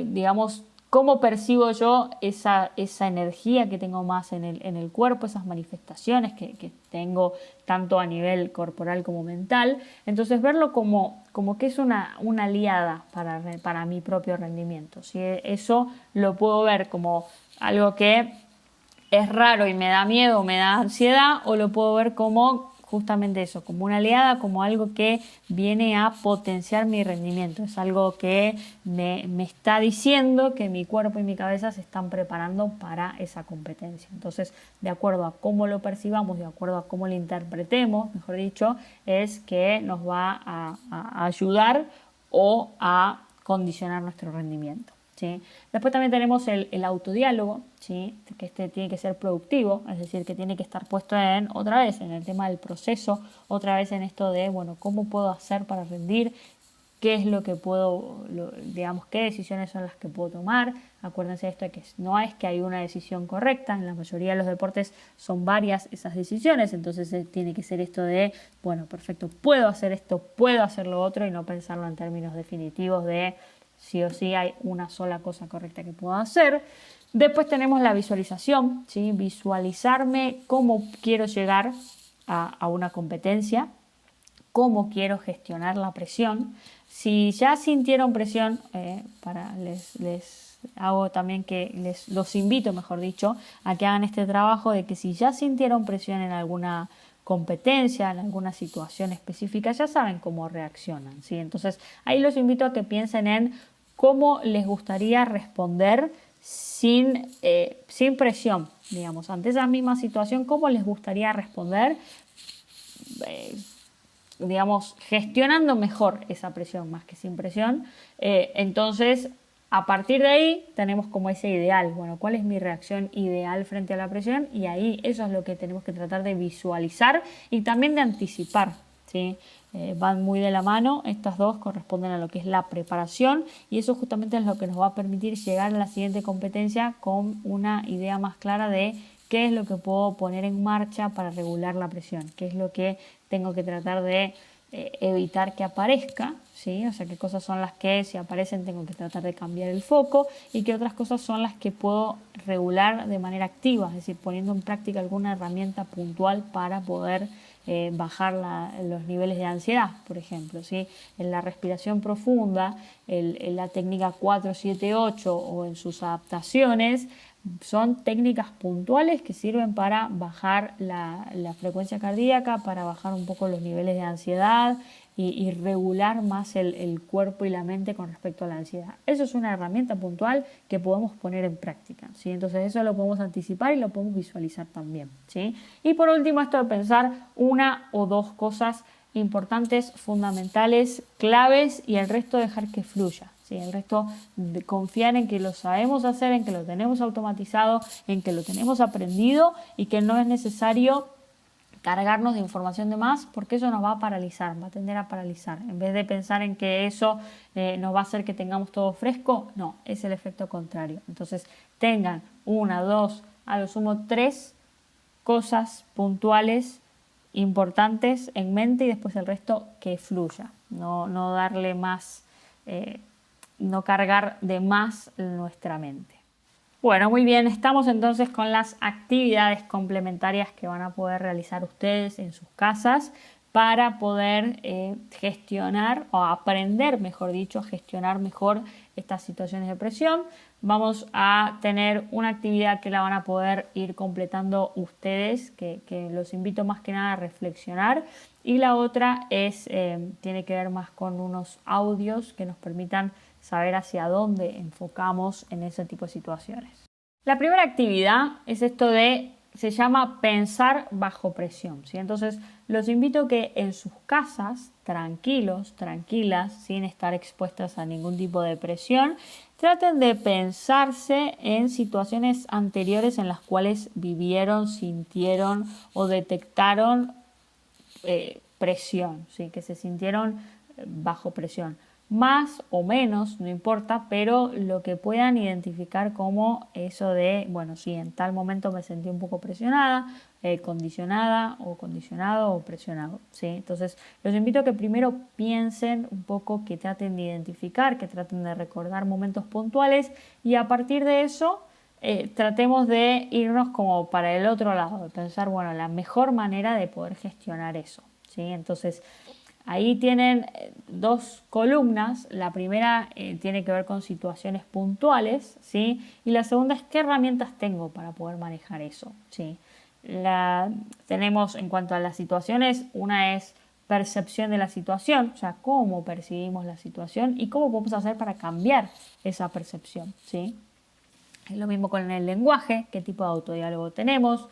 digamos, cómo percibo yo esa energía que tengo más en el cuerpo, esas manifestaciones que tengo tanto a nivel corporal como mental. Entonces verlo como que es una aliada para mi propio rendimiento, ¿sí? Eso lo puedo ver como algo que es raro y me da miedo, me da ansiedad, o lo puedo ver como justamente eso, como una aliada, como algo que viene a potenciar mi rendimiento. Es algo que me está diciendo que mi cuerpo y mi cabeza se están preparando para esa competencia. Entonces, de acuerdo a cómo lo percibamos, de acuerdo a cómo lo interpretemos, mejor dicho, es que nos va a ayudar o a condicionar nuestro rendimiento. ¿Sí? Después también tenemos el autodiálogo, ¿sí? Que tiene que ser productivo, es decir, que tiene que estar puesto otra vez en el tema del proceso, otra vez en esto de, bueno, ¿cómo puedo hacer para rendir? ¿Qué es lo que digamos, qué decisiones son las que puedo tomar? Acuérdense de esto de que no es que hay una decisión correcta, en la mayoría de los deportes son varias esas decisiones, entonces tiene que ser esto de, bueno, perfecto, puedo hacer esto, puedo hacer lo otro y no pensarlo en términos definitivos de sí o sí hay una sola cosa correcta que puedo hacer. Después tenemos la visualización, ¿sí? Visualizarme cómo quiero llegar a una competencia, cómo quiero gestionar la presión. Si ya sintieron presión, les hago también que los invito, mejor dicho, a que hagan este trabajo de que si ya sintieron presión en alguna competencia, en alguna situación específica, ya saben cómo reaccionan, ¿sí? Entonces ahí los invito a que piensen en cómo les gustaría responder sin presión, digamos, ante esa misma situación, cómo les gustaría responder, digamos, gestionando mejor esa presión más que sin presión. Entonces, a partir de ahí tenemos como ese ideal, bueno, ¿cuál es mi reacción ideal frente a la presión? Y ahí eso es lo que tenemos que tratar de visualizar y también de anticipar, ¿sí? Van muy de la mano, estas dos corresponden a lo que es la preparación y eso justamente es lo que nos va a permitir llegar a la siguiente competencia con una idea más clara de qué es lo que puedo poner en marcha para regular la presión, qué es lo que tengo que tratar de evitar que aparezca, ¿sí? O sea, qué cosas son las que si aparecen tengo que tratar de cambiar el foco y qué otras cosas son las que puedo regular de manera activa, es decir, poniendo en práctica alguna herramienta puntual para poder bajar los niveles de ansiedad, por ejemplo, ¿sí? En la respiración profunda, en la técnica 4-7-8 o en sus adaptaciones, son técnicas puntuales que sirven para bajar la frecuencia cardíaca, para bajar un poco los niveles de ansiedad y regular más el cuerpo y la mente con respecto a la ansiedad. Eso es una herramienta puntual que podemos poner en práctica, ¿sí? Entonces eso lo podemos anticipar y lo podemos visualizar también, ¿sí? Y por último, esto de pensar una o dos cosas importantes, fundamentales, claves y el resto dejar que fluya. Sí, el resto de confiar en que lo sabemos hacer, en que lo tenemos automatizado, en que lo tenemos aprendido y que no es necesario cargarnos de información de más porque eso nos va a paralizar, va a tender a paralizar. En vez de pensar en que eso nos va a hacer que tengamos todo fresco, no, es el efecto contrario. Entonces tengan una, dos, a lo sumo 3 cosas puntuales importantes en mente y después el resto que fluya, no darle más... no cargar de más nuestra mente. Bueno, muy bien, estamos entonces con las actividades complementarias que van a poder realizar ustedes en sus casas para poder gestionar o aprender, mejor dicho, a gestionar mejor estas situaciones de presión. Vamos a tener una actividad que la van a poder ir completando ustedes, que los invito más que nada a reflexionar. Y la otra tiene que ver más con unos audios que nos permitan saber hacia dónde enfocamos en ese tipo de situaciones. La primera actividad es se llama pensar bajo presión, ¿sí? Entonces los invito a que en sus casas, tranquilos, tranquilas, sin estar expuestas a ningún tipo de presión, traten de pensarse en situaciones anteriores en las cuales vivieron, sintieron o detectaron presión, ¿sí? Que se sintieron bajo presión. Más o menos, no importa, pero lo que puedan identificar como eso de, bueno, sí, en tal momento me sentí un poco presionada, condicionada o condicionado o presionado, ¿sí? Entonces, los invito a que primero piensen un poco, que traten de identificar, que traten de recordar momentos puntuales y a partir de eso tratemos de irnos como para el otro lado, de pensar, bueno, la mejor manera de poder gestionar eso, ¿sí? Entonces, ahí tienen 2 columnas. La primera tiene que ver con situaciones puntuales, ¿sí? Y la segunda es qué herramientas tengo para poder manejar eso, ¿sí? Tenemos en cuanto a las situaciones, una es percepción de la situación, o sea, cómo percibimos la situación y cómo podemos hacer para cambiar esa percepción, ¿sí? Es lo mismo con el lenguaje, qué tipo de autodiálogo tenemos,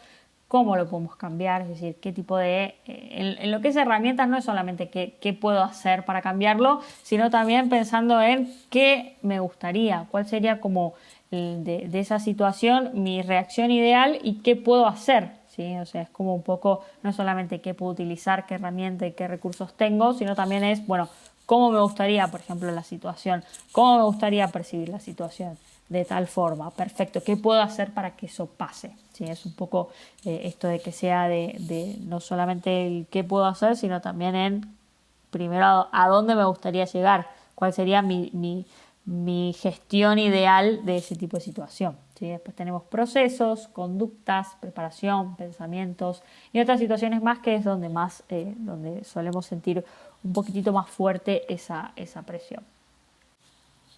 cómo lo podemos cambiar, es decir, qué tipo de... en lo que es herramientas no es solamente qué puedo hacer para cambiarlo, sino también pensando en qué me gustaría, cuál sería como de esa situación mi reacción ideal y qué puedo hacer, ¿sí? O sea, es como un poco, no es solamente qué puedo utilizar, qué herramienta y qué recursos tengo, sino también es, bueno, cómo me gustaría, por ejemplo, la situación, cómo me gustaría percibir la situación. De tal forma, perfecto, ¿qué puedo hacer para que eso pase? ¿Sí? Es un poco esto de que sea de no solamente el qué puedo hacer, sino también en primero a dónde me gustaría llegar, cuál sería mi gestión ideal de ese tipo de situación, ¿sí? Después tenemos procesos, conductas, preparación, pensamientos y otras situaciones más que es donde donde solemos sentir un poquitito más fuerte esa presión.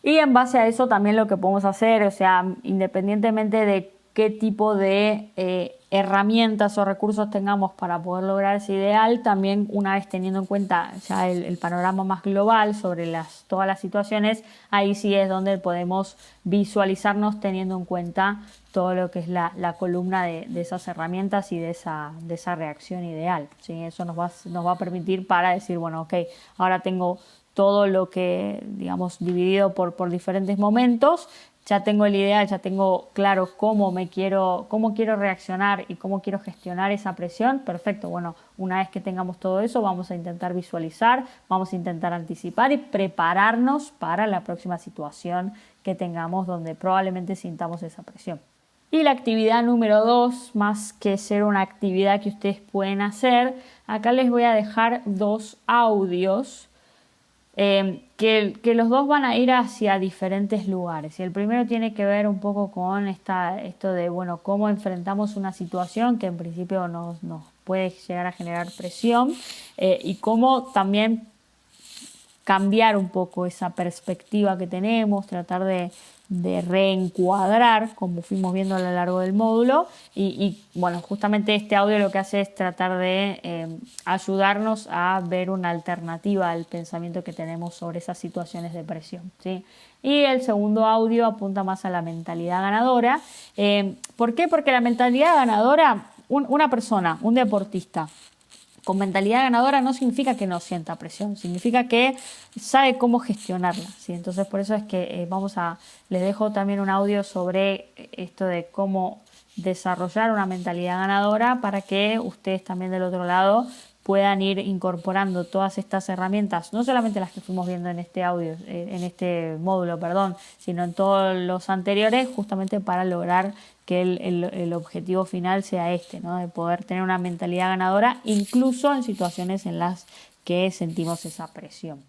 Y en base a eso también lo que podemos hacer, o sea, independientemente de qué tipo de herramientas o recursos tengamos para poder lograr ese ideal, también una vez teniendo en cuenta ya el panorama más global sobre todas las situaciones, ahí sí es donde podemos visualizarnos teniendo en cuenta todo lo que es la columna de esas herramientas y de esa reacción ideal, ¿sí? Eso nos va a permitir para decir, bueno, ok, ahora tengo todo lo que, digamos, dividido por diferentes momentos, ya tengo el ideal, ya tengo claro cómo quiero reaccionar y cómo quiero gestionar esa presión, perfecto. Bueno, una vez que tengamos todo eso, vamos a intentar visualizar, vamos a intentar anticipar y prepararnos para la próxima situación que tengamos donde probablemente sintamos esa presión. Y la actividad número 2, más que ser una actividad que ustedes pueden hacer, acá les voy a dejar 2 audios que los dos van a ir hacia diferentes lugares. Y el primero tiene que ver un poco con esto de, bueno, cómo enfrentamos una situación que en principio nos puede llegar a generar presión y cómo también cambiar un poco esa perspectiva que tenemos, tratar de reencuadrar, como fuimos viendo a lo largo del módulo. Y bueno, justamente este audio lo que hace es tratar de ayudarnos a ver una alternativa al pensamiento que tenemos sobre esas situaciones de presión, ¿sí? Y el segundo audio apunta más a la mentalidad ganadora. ¿Por qué? Porque la mentalidad ganadora, una persona, un deportista, con mentalidad ganadora no significa que no sienta presión, significa que sabe cómo gestionarla, ¿sí? Entonces por eso es que les dejo también un audio sobre esto de cómo desarrollar una mentalidad ganadora para que ustedes también del otro lado puedan ir incorporando todas estas herramientas, no solamente las que fuimos viendo en este audio, en este módulo, sino en todos los anteriores, justamente para lograr que el objetivo final sea este, ¿no? De poder tener una mentalidad ganadora, incluso en situaciones en las que sentimos esa presión.